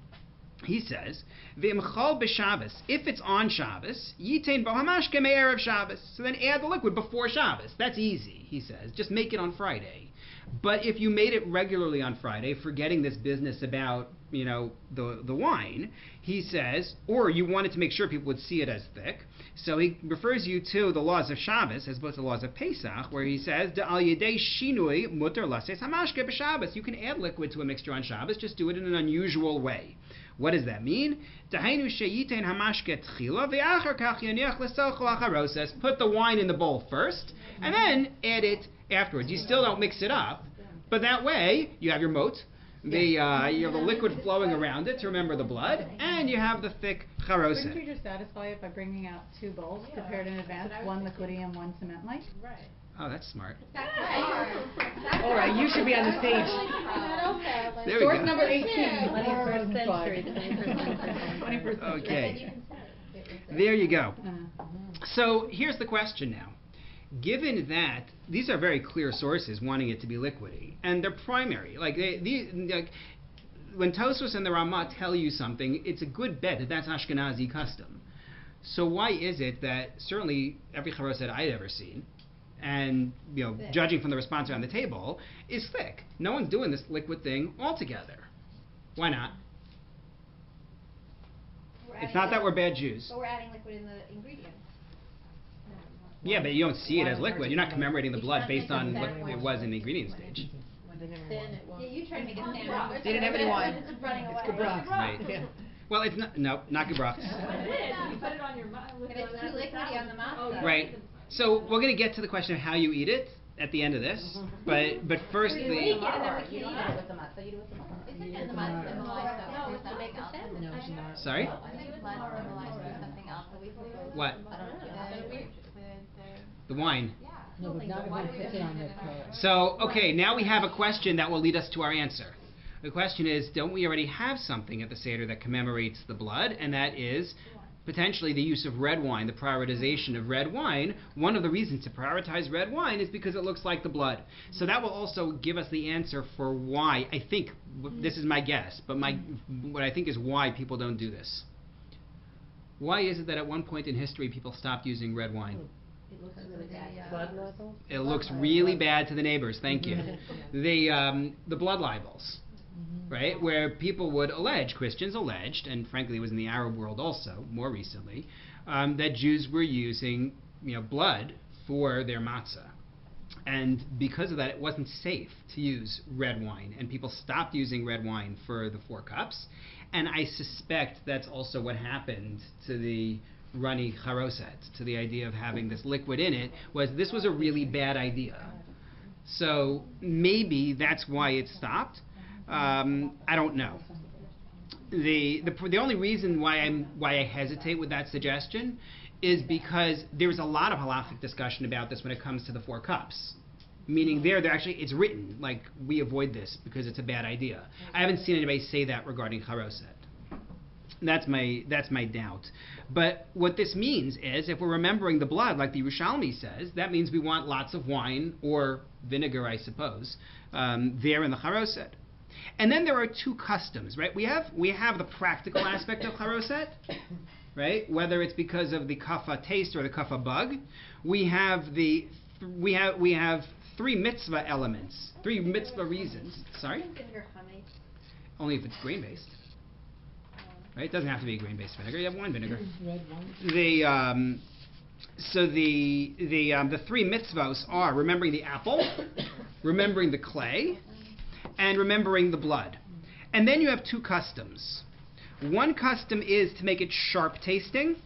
He says, "V'imchol b'Shabbos, if it's on Shabbos, yitain bo hamashke me'erev Shabbos." So then add the liquid before Shabbos. That's easy, he says. Just make it on Friday. But if you made it regularly on Friday, forgetting this business about, the wine, he says, or you wanted to make sure people would see it as thick, so he refers you to the laws of Shabbos as opposed to the laws of Pesach, where he says, "De'al yedei shinui muter lases hamashke b'Shabbos." You can add liquid to a mixture on Shabbos, just do it in an unusual way. What does that mean? Put the wine in the bowl first, and then add it afterwards. You still don't mix it up, but that way you have your moat, you have the liquid flowing around it to remember the blood, and you have the thick charoset. Couldn't you just satisfy it by bringing out 2 bowls prepared in advance, one liquidy and one cement-like? Right. Oh, that's smart. That's right. All right, you should be on the stage. There we Source go. number 18. 21st century. 21st century. Okay. There you go. So here's the question now. Given that these are very clear sources wanting it to be liquidy, and they're primary, when Tosfos and the Ramah tell you something, it's a good bet that that's Ashkenazi custom. So why is it that certainly every charoset I'd ever seen, and judging from the response around the table, is thick? No one's doing this liquid thing altogether. Why not? It's not that we're bad Jews. But we're adding liquid in the ingredients. Yeah, but you don't see it as liquid. You're not commemorating the blood based on what it was in the ingredient stage. Yeah, you tried to make it stand out. They didn't have any wine. It's running away. It's gebrach. Right. Yeah. Well, it's not. No, not gebrach. You put it on your mouth. If it's too liquidy on the mouth. Right. So we're going to get to the question of how you eat it at the end of this, but first You the. don't eat it with the matzah. You do it with the matzah. It's like the mud symbolized something. To make a sandwich. Sorry. Mud symbolized something else. So we What? I don't know. The wine. Yeah. No, but not everyone puts it on their plate. So, okay, now we have a question that will lead us to our answer. The question is, don't we already have something at the Seder that commemorates the blood? And that is potentially the use of red wine, the prioritization of red wine. One of the reasons to prioritize red wine is because it looks like the blood. So that will also give us the answer for why, I think, this is my guess, but what I think is why people don't do this. Why is it that at one point in history people stopped using red wine? It looks really bad. Blood libel? It looks really bad to the neighbors, thank you. The blood libels. Right, where people would allege, Christians alleged, and frankly it was in the Arab world also, more recently, that Jews were using, blood for their matzah. And because of that, it wasn't safe to use red wine, and people stopped using red wine for the 4 cups. And I suspect that's also what happened to the runny Charoset, to the idea of having this liquid in it, this was a really bad idea. So maybe that's why it stopped. I don't know. The only reason why I hesitate with that suggestion is because there's a lot of halachic discussion about this when it comes to the 4 cups. Meaning there actually it's written like we avoid this because it's a bad idea. I haven't seen anybody say that regarding Charoset. That's my doubt. But what this means is if we're remembering the blood, like the Yerushalmi says, that means we want lots of wine or vinegar, I suppose, there in the Charoset. And then there are 2 customs, right? We have the practical aspect of Charoset, right? Whether it's because of the kafa taste or the kafa bug, we have 3 mitzvah elements, 3 mitzvah reasons. Sorry? Vinegar honey. Only if it's grain based, right? It doesn't have to be grain based vinegar. You have wine vinegar. Red wine? The 3 mitzvahs are remembering the apple, remembering the clay, and remembering the blood. And then you have 2 customs. One custom is to make it sharp tasting,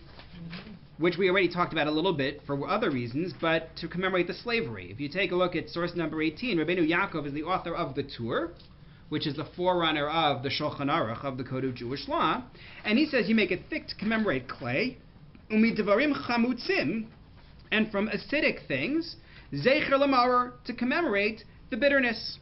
which we already talked about a little bit for other reasons, but to commemorate the slavery. If you take a look at source number 18, Rabbeinu Yaakov is the author of the Torah, which is the forerunner of the Shulchan Aruch, of the Code of Jewish Law, and he says you make it thick to commemorate clay, u'midvarim chamutzim, and from acidic things, zecher l'maror, to commemorate the bitterness.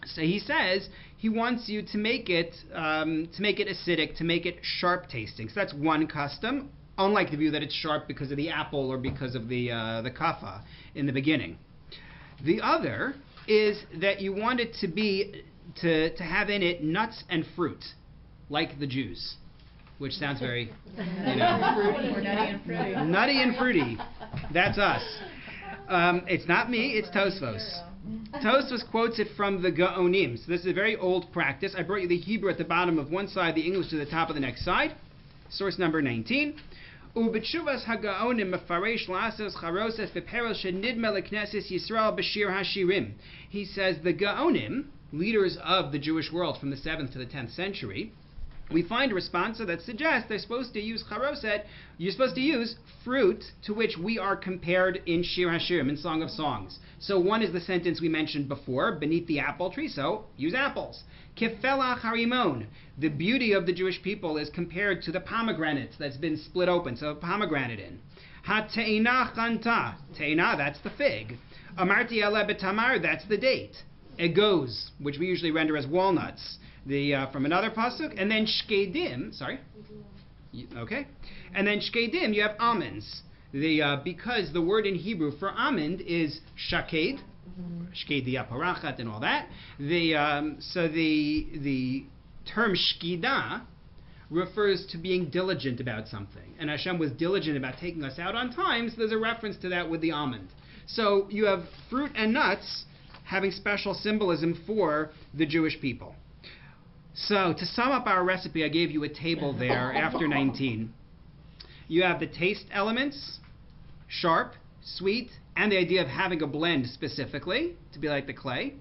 So he says he wants you to make it acidic, to make it sharp tasting. So that's one custom, unlike the view that it's sharp because of the apple or because of the kafa in the beginning. The other is that you want it to be to have in it nuts and fruit, like the Jews, which sounds very Or nutty and fruity. nutty and fruity. That's us. It's not me. It's Tosfos. Tosfos quotes it from the Gaonim. So this is a very old practice. I brought you the Hebrew at the bottom of one side, the English to the top of the next side. Source number 19. Ubetshuvas hagaonim mefaresh lasos charoset v'peros shenidme lekneses Yisrael b'shir hashirim. He says the Gaonim, leaders of the Jewish world from the 7th to the 10th century, we find a responsa that suggests they're supposed to use charoset. You're supposed to use fruit to which we are compared in Shir Hashirim, in Song of Songs. So one is the sentence we mentioned before, beneath the apple tree, so use apples. Kefela harimon, the beauty of the Jewish people is compared to the pomegranate that's been split open, so a pomegranate in. Ha-te'ina chanta, te'ina, that's the fig. Amarti ele betamar, that's the date. Egoz, which we usually render as walnuts. From another pasuk, and then shkedim. Sorry. Okay, and then shkedim. You have almonds. Because the word in Hebrew for almond is shaked, shked the aparachat and all that. So the term shkida refers to being diligent about something, and Hashem was diligent about taking us out on time. So there's a reference to that with the almond. So you have fruit and nuts having special symbolism for the Jewish people. So, to sum up our recipe, I gave you a table there after 19. You have the taste elements, sharp, sweet, and the idea of having a blend specifically, to be like the clay.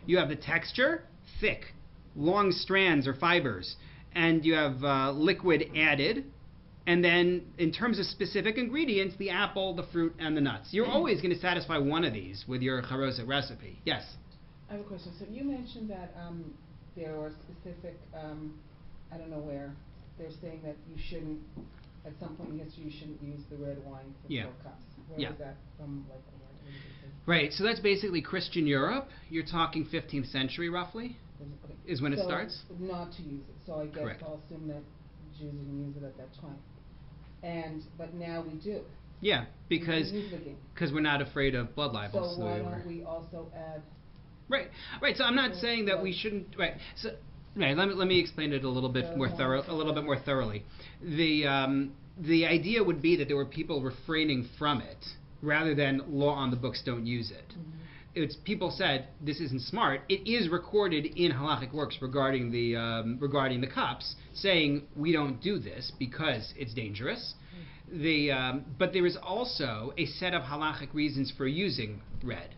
You have the texture, thick, long strands or fibers, and you have liquid added. And then, in terms of specific ingredients, the apple, the fruit, and the nuts. You're always going to satisfy one of these with your Charoset recipe. Yes? I have a question. So you mentioned that there are specific, I don't know where, they're saying that you shouldn't, at some point in history, you shouldn't use the red wine for 4 cups. Where Yeah. was that from, like, what did it say? Right, so that's basically Christian Europe. You're talking 15th century, roughly, Okay. is when it So, starts. not to use it, so I guess Correct. I'll assume that Jews didn't use it at that time. But now we do. Yeah, because We use it again. we're not afraid of blood libels. So why we were- don't we also add? Right. So I'm not So, saying that we like- shouldn't. Right. So, right. Let me explain it a little bit more thoroughly. The idea would be that there were people refraining from it, rather than law on the books, don't use it. It's people said this isn't smart. It is recorded in halachic works regarding the cups, saying we don't do this because it's dangerous. But there is also a set of halachic reasons for using red.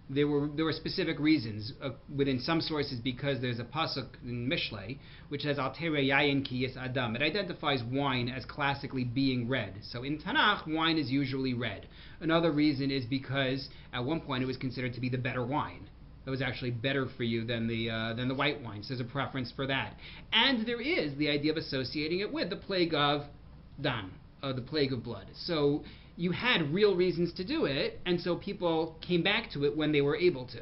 There were specific reasons within some sources, because there's a pasuk in Mishlei which says al terei yayin ki yis adam. It identifies wine as classically being red. So in Tanakh, wine is usually red. Another reason is because at one point it was considered to be the better wine. It was actually better for you than the white wine. So there's a preference for that. And there is the idea of associating it with the plague of dam, the plague of blood. So you had real reasons to do it, and so people came back to it when they were able to.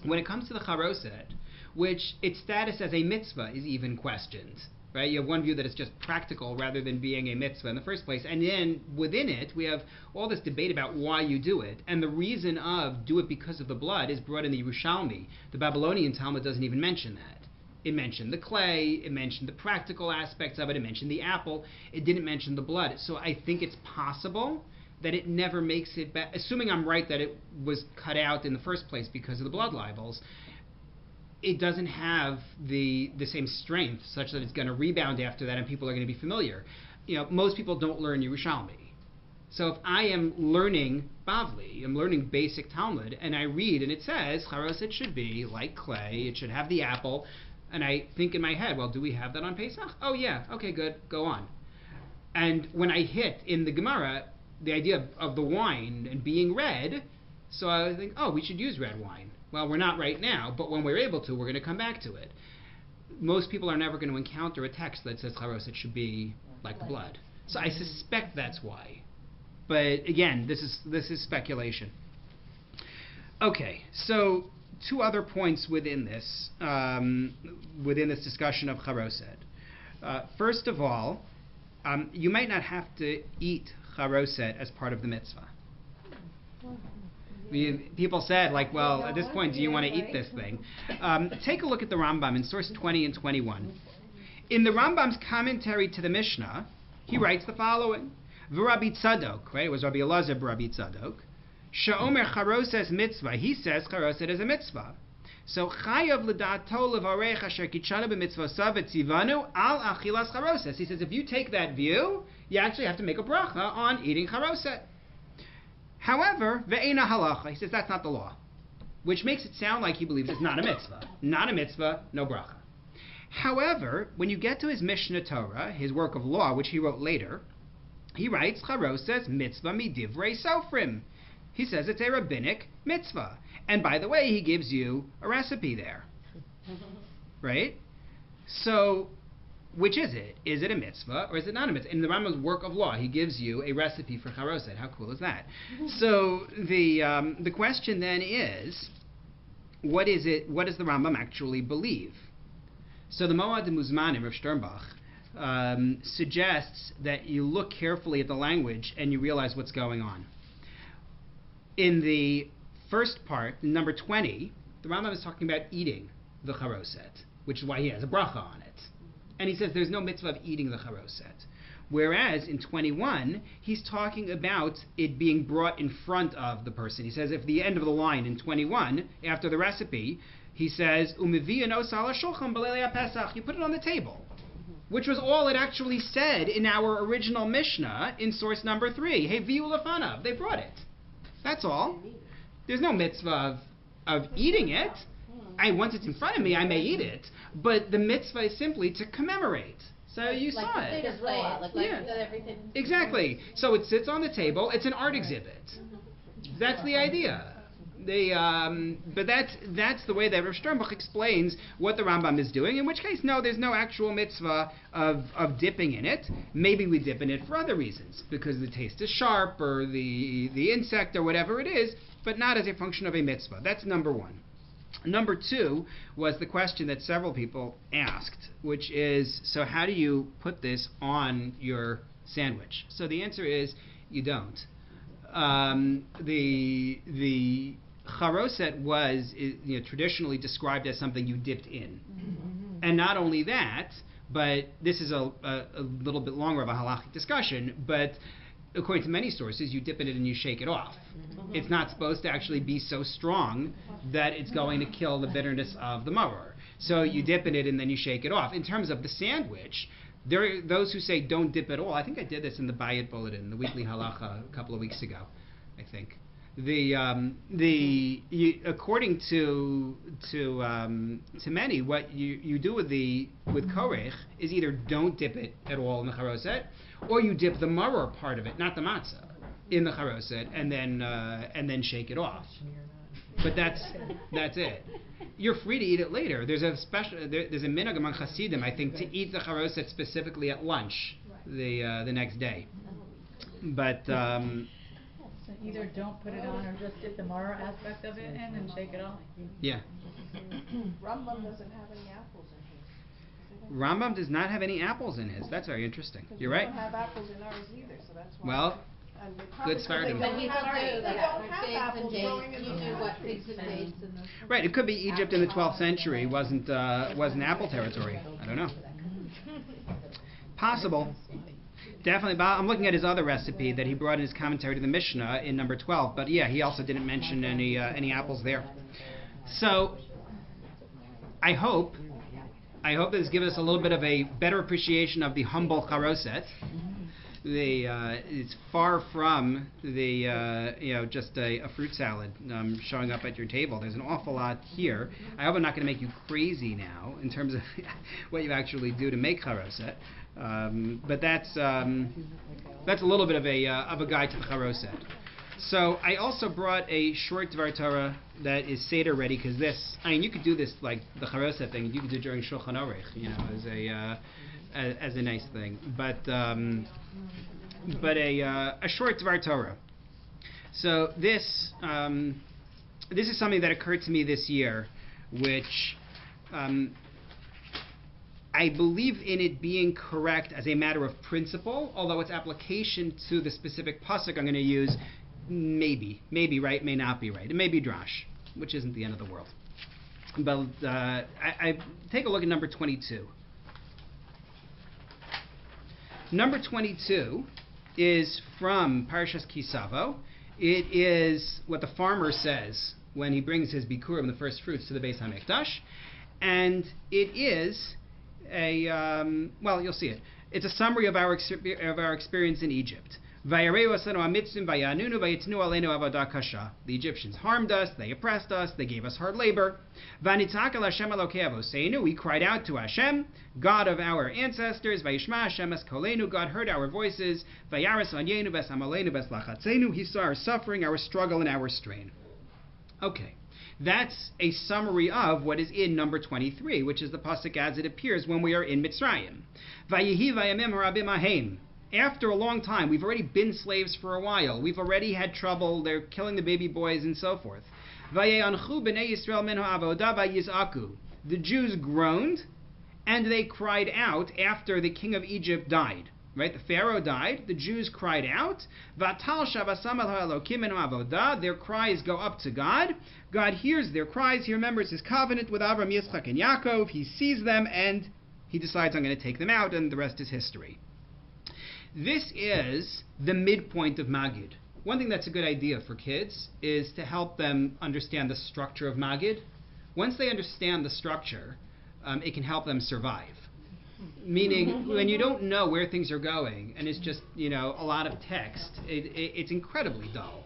When it comes to the Charoset, which its status as a mitzvah is even questioned, right? You have one view that it's just practical rather than being a mitzvah in the first place, and then within it we have all this debate about why you do it, and the reason of do it because of the blood is brought in the Yerushalmi. The Babylonian Talmud doesn't even mention that. It mentioned the clay, it mentioned the practical aspects of it, it mentioned the apple, it didn't mention the blood. So I think it's possible that it never makes it back, assuming I'm right that it was cut out in the first place because of the blood libels. It doesn't have the same strength such that it's going to rebound after that and people are going to be familiar. Most people don't learn Yerushalmi. So if I am learning Bavli, I'm learning basic Talmud, and I read and it says Charoset should be like clay, it should have the apple, and I think in my head, well, do we have that on Pesach? Oh yeah, okay, good, go on. And when I hit in the Gemara the idea of the wine and being red, so I think, oh, we should use red wine. Well, we're not right now, but when we're able to, we're going to come back to it. Most people are never going to encounter a text that says Charoset should be like the blood. So I suspect that's why. But again, this is speculation. Okay, so two other points within this discussion of Charoset. First of all, you might not have to eat Charoset as part of the mitzvah. People said, like, well, at this point, do you want to eat this thing? Take a look at the Rambam in source 20 and 21. In the Rambam's commentary to the Mishnah, he writes the following. V'Rabbi Tzadok, right? It was Rabbi Elazar Rabbi Tzadok. Sha'omer Charoset mitzvah. He says Charoset is a mitzvah. So chayav l'da'ato levarech asher kitshanu b'mitzvosav etzivanu al achilas charoset. He says if you take that view, you actually have to make a bracha on eating charoset. However, ve'ena halacha. He says that's not the law, which makes it sound like he believes it's not a mitzvah. Not a mitzvah, no bracha. However, when you get to his Mishnah Torah, his work of law, which he wrote later, he writes charoset mitzvah midivrei sofrim. He says it's a rabbinic mitzvah. And by the way, he gives you a recipe there. Right? So, which is it? Is it a mitzvah or is it not a mitzvah? In the Rambam's work of law, he gives you a recipe for charoset. How cool is that? So, the question then is, what is it? What does the Rambam actually believe? So the Moad Muzmanim of Sternbach suggests that you look carefully at the language and you realize what's going on. In the first part, number 20, the Rambam is talking about eating the charoset, which is why he has a bracha on it. And he says there's no mitzvah of eating the charoset. Whereas in 21, he's talking about it being brought in front of the person. He says if the end of the line in 21, after the recipe, he says, U'mevi'en os ala shulchan b'leilei Pesach, you put it on the table. Which was all it actually said in our original Mishnah in source number 3. Hey, vi'u lefanav, they brought it. That's all. There's no mitzvah of eating it. Once it's in front of me, I may eat it. But the mitzvah is simply to commemorate. So you saw it. Everything. Exactly. So it sits on the table. It's an art exhibit. That's the idea. But that's the way that Rav Sternbuch explains what the Rambam is doing. In which case, no, there's no actual mitzvah of dipping in it. Maybe we dip in it for other reasons, because the taste is sharp or the insect or whatever it is, but not as a function of a mitzvah. That's number one. Number two was the question that several people asked, which is, so how do you put this on your sandwich? So the answer is, you don't. The Charoset was traditionally described as something you dipped in. Mm-hmm. And not only that, but this is a little bit longer of a halachic discussion, but according to many sources, you dip in it and you shake it off. Mm-hmm. It's not supposed to actually be so strong that it's going to kill the bitterness of the maror. So you dip in it and then you shake it off. In terms of the sandwich, there are those who say don't dip at all. I think I did this in the Beit Bulletin, the weekly halacha, a couple of weeks ago, I think. According to many, what you do with korech is either don't dip it at all in the charoset, or you dip the maror part of it, not the matzah, in the charoset, and then shake it off. But that's it. You're free to eat it later. There's a minhag among Hasidim, I think, to eat the charoset specifically at lunch the next day. But so either don't put it on or just dip the maror aspect of it in and shake it off. Yeah. Rambam doesn't have any apples in his. Rambam does not have any apples in his. That's very interesting. You're right. We don't have apples in ours either, so that's why. Well, good Sfardim. But people do, They like, don't have figs and apples growing dates, in you the know what country, figs and so- dates and those. Right. It could be Egypt in the 12th century wasn't apple territory. I don't know. Possible. Definitely. I'm looking at his other recipe that he brought in his commentary to the Mishnah in number 12. But yeah, he also didn't mention any apples there. So I hope that this gives us a little bit of a better appreciation of the humble Charoset. It's far from just a fruit salad showing up at your table. There's an awful lot here. I hope I'm not going to make you crazy now in terms of what you actually do to make Charoset. But that's a little bit of a guide to the Charoset. So I also brought a short Dvar Torah that is Seder ready, because you could do this like the Charoset thing. You could do it during Shulchan Aruch, as a nice thing. But a short Dvar Torah. So this is something that occurred to me this year, which I believe in it being correct as a matter of principle, although its application to the specific pasuk I'm going to use maybe right, may not be right. It may be drash, which isn't the end of the world. But I take a look at number 22. Number 22 is from Parshas Kisavo. It is what the farmer says when he brings his bikurim, the first fruits, to the Beis HaMikdash, and it is you'll see it. It's a summary of our experience in Egypt. The Egyptians harmed us, they oppressed us, they gave us hard labor. We cried out to Hashem, God of our ancestors. God heard our voices. He saw our suffering, our struggle, and our strain. Okay. That's a summary of what is in number 23, which is the pasuk as it appears when we are in Mitzrayim. After a long time, we've already been slaves for a while. We've already had trouble. They're killing the baby boys and so forth. The Jews groaned, and they cried out after the king of Egypt died. Right, the Pharaoh died. The Jews cried out. Their cries go up to God. God hears their cries. He remembers his covenant with Abraham, Yitzchak, and Yaakov. He sees them, and he decides, I'm going to take them out, and the rest is history. This is the midpoint of Magid. One thing that's a good idea for kids is to help them understand the structure of Magid. Once they understand the structure, it can help them survive. Meaning, when you don't know where things are going, and it's just, a lot of text, it's incredibly dull.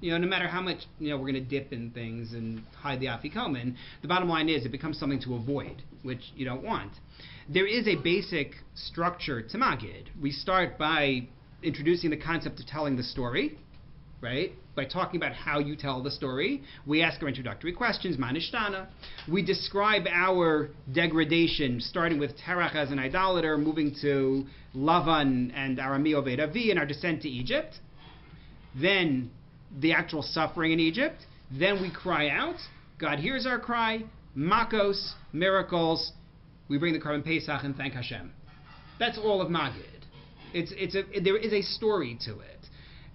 No matter how much, we're going to dip in things and hide the afikomen, the bottom line is it becomes something to avoid, which you don't want. There is a basic structure to Magid. We start by introducing the concept of telling the story, right? By talking about how you tell the story. We ask our introductory questions, manishtana. We describe our degradation, starting with Terach as an idolater, moving to Lavan and Arami Oved Avi, and our descent to Egypt. Then the actual suffering in Egypt. Then we cry out. God hears our cry. Makos, miracles. We bring the Korban Pesach and thank Hashem. That's all of Magid. There is a story to it.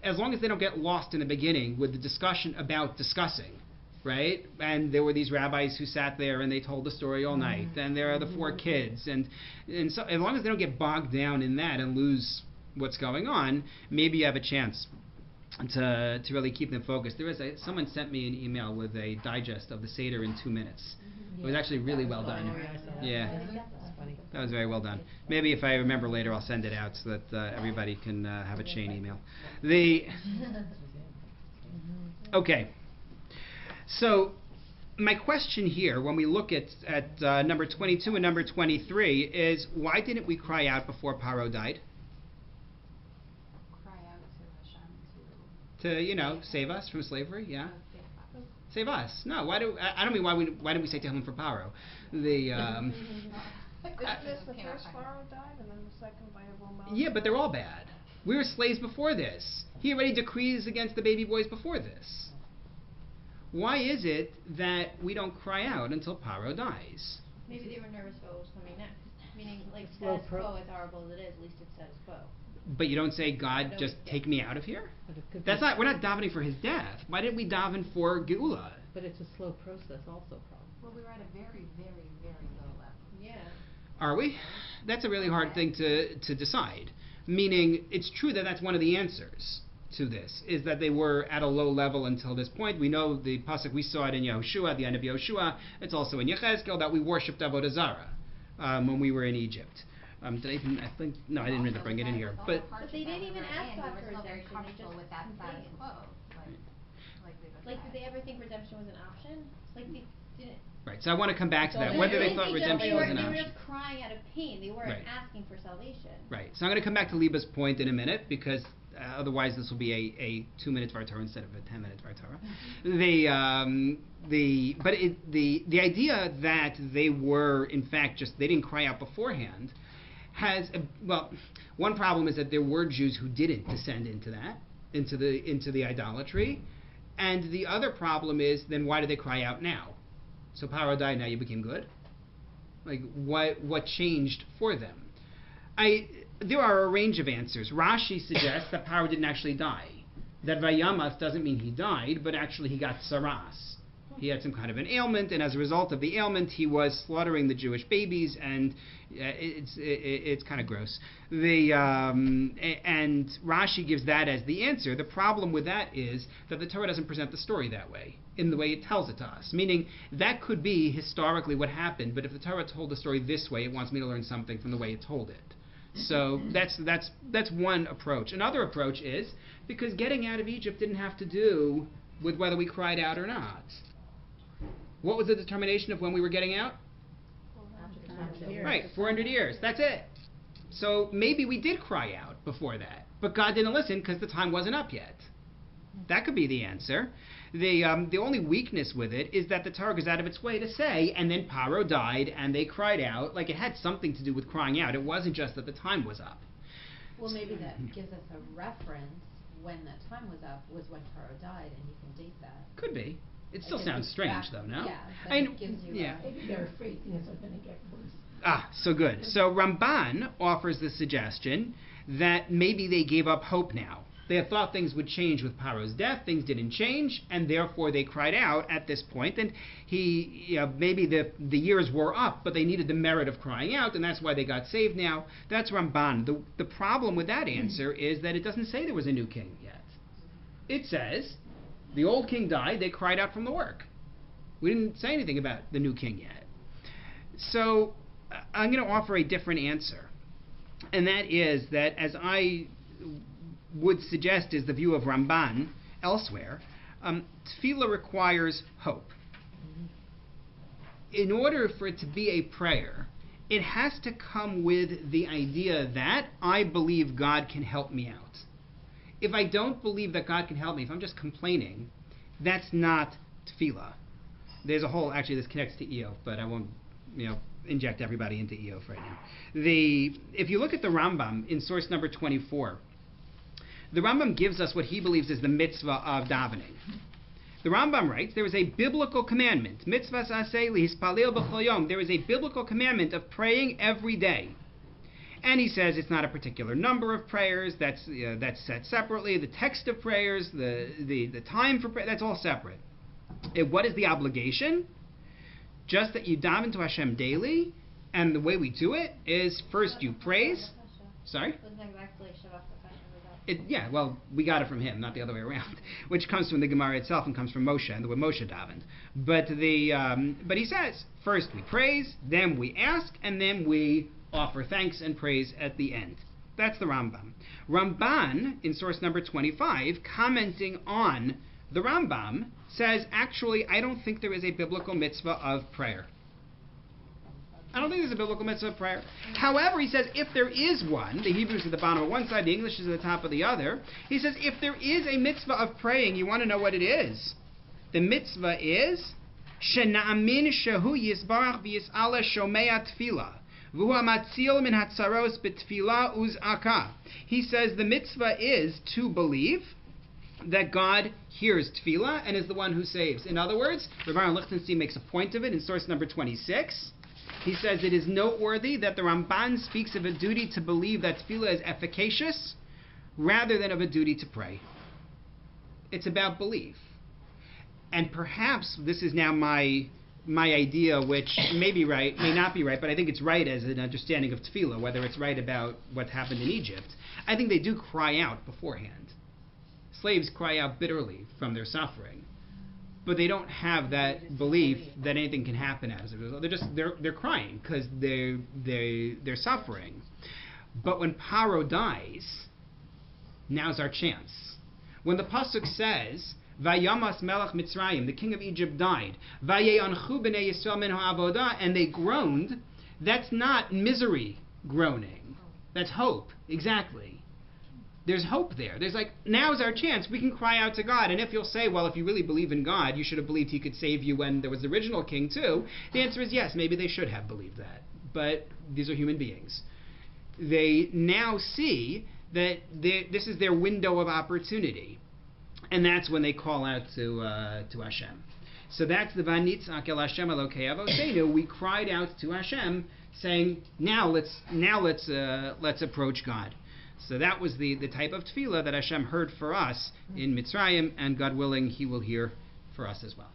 As long as they don't get lost in the beginning with the discussion about discussing, right? And there were these rabbis who sat there and they told the story all night. And there are the 4 kids. And so as long as they don't get bogged down in that and lose what's going on, maybe you have a chance to really keep them focused. Someone sent me an email with a digest of the Seder in 2 minutes. It was actually really well done. Yeah. That was very well done. Maybe if I remember later, I'll send it out so that everybody can have a chain email. Okay. So my question here, when we look at number 22 and number 23, is why didn't we cry out before Paro died? Cry out to Hashem To save us from slavery, yeah. Save us. No, I don't mean why didn't we say to him for Paro? Isn't this the first Pharaoh died and then the second by a Yeah, but they're all bad. We were slaves before this. He already decrees against the baby boys before this. Why is it that we don't cry out until Paro dies? Maybe they were nervous about what was coming next. Meaning, like, status quo, as horrible as it is, at least it's status quo. But you don't say, God, just take me out of here? We're not davening for his death. Why didn't we daven for Geula? But it's a slow process also, probably. Well, we were at a very, very, very low level. Yeah. Are we? That's a really hard thing to decide. Meaning, it's true that that's one of the answers to this, is that they were at a low level until this point. We know the pasuk, we saw it in Yehoshua, the end of Yehoshua. It's also in Yechezkel that we worshipped Avodah Zarah when we were in Egypt. I didn't really bring it in here. But they didn't even ask God for redemption. Very comfortable with that status quo. Like, did they ever think redemption was an option? Like, they didn't. Right, so I want to come back to that. Whether they thought redemption was an option. They were just crying out of pain. They weren't asking for salvation. Right, so I'm going to come back to Liba's point in a minute, because otherwise this will be a 2-minute Dvar Torah instead of a 10-minute Dvar Torah. The idea that they were, in fact, they didn't cry out beforehand one problem is that there were Jews who didn't descend into the idolatry, and the other problem is, then why do they cry out now? So Paro died, now you became good? Like, what changed for them? There are a range of answers. Rashi suggests that Paro didn't actually die. That Vayamas doesn't mean he died, but actually he got saras. He had some kind of an ailment, and as a result of the ailment, he was slaughtering the Jewish babies, and it's kind of gross. And Rashi gives that as the answer. The problem with that is that the Torah doesn't present the story that way, in the way it tells it to us. Meaning, that could be historically what happened, but if the Torah told the story this way, it wants me to learn something from the way it told it. So that's one approach. Another approach is, because getting out of Egypt didn't have to do with whether we cried out or not. What was the determination of when we were getting out? 400 years. Right, 400 years. That's it. So maybe we did cry out before that, but God didn't listen because the time wasn't up yet. That could be the answer. The only weakness with it is that the Torah goes out of its way to say, and then Paro died, and they cried out. Like, it had something to do with crying out. It wasn't just that the time was up. Well, maybe that gives us a reference when that time was up, was when Paro died, and you can date that. Could be. It still sounds strange, though, no? Yeah, but it gives you Maybe they're afraid things are going to get worse. So good. So Ramban offers the suggestion that maybe they gave up hope now. They had thought things would change with Paro's death. Things didn't change, and therefore they cried out at this point. And maybe the years were up, but they needed the merit of crying out, and that's why they got saved now. That's Ramban. The problem with that answer is that it doesn't say there was a new king yet. It says the old king died, they cried out from the work. We didn't say anything about the new king yet. So I'm going to offer a different answer. And that is that, as I would suggest is the view of Ramban elsewhere, tefillah requires hope. In order for it to be a prayer, it has to come with the idea that I believe God can help me out. If I don't believe that God can help me, if I'm just complaining, that's not tefillah. There's a whole, actually this connects to Eov, but I won't, inject everybody into Eov right now. If you look at the Rambam in source number 24, the Rambam gives us what he believes is the mitzvah of davening. The Rambam writes, there is a biblical commandment, mitzvah saseh lihispalel b'chol yom. There is a biblical commandment of praying every day. And he says it's not a particular number of prayers, that's set separately. The text of prayers, the time for prayer, that's all separate. What is the obligation? Just that you daven to Hashem daily, and the way we do it is first you praise. Sorry? Wasn't exactly Shabbat We got it from him, not the other way around, which comes from the Gemara itself and comes from Moshe and the way Moshe davened. But he says, first we praise, then we ask, and then we offer thanks and praise at the end. That's the Rambam. Ramban, in source number 25, commenting on the Rambam, says, actually, I don't think there is a biblical mitzvah of prayer. I don't think there's a biblical mitzvah of prayer. However, he says, if there is one, the Hebrew is at the bottom of one side, the English is at the top of the other. He says, if there is a mitzvah of praying, you want to know what it is. The mitzvah is, Shena'amin shehu yisbarach v'yis'ala shomea tefillah. V'hu hamatzil min hatzaros b'tefillah uz'aka. He says the mitzvah is to believe that God hears tefillah and is the one who saves. In other words, Rabbi Lichtenstein makes a point of it in source number 26. He says it is noteworthy that the Ramban speaks of a duty to believe that tefillah is efficacious rather than of a duty to pray. It's about belief. And perhaps this is now my idea, which may be right, may not be right, but I think it's right as an understanding of tefillah, whether it's right about what happened in Egypt. I think they do cry out beforehand. Slaves cry out bitterly from their suffering, but they don't have that belief that anything can happen as a result. They're crying because they're suffering. But when Paro dies, now's our chance. When the pasuk says, "Vayamas melech Mitzrayim," the king of Egypt died, "Vayeanchu b'nei Yisrael min ha'avodah," and they groaned. That's not misery groaning. That's hope. Exactly. There's hope there. There's now's our chance. We can cry out to God. And if you'll say, well, if you really believe in God, you should have believed he could save you when there was the original king too. The answer is yes, maybe they should have believed that. But these are human beings. They now see that this is their window of opportunity. And that's when they call out to Hashem. So that's the Vanitzak el Hashem Elokei Avoseinu. We cried out to Hashem, saying, now let's approach God. So that was the type of tefillah that Hashem heard for us in Mitzrayim, and God willing, he will hear for us as well.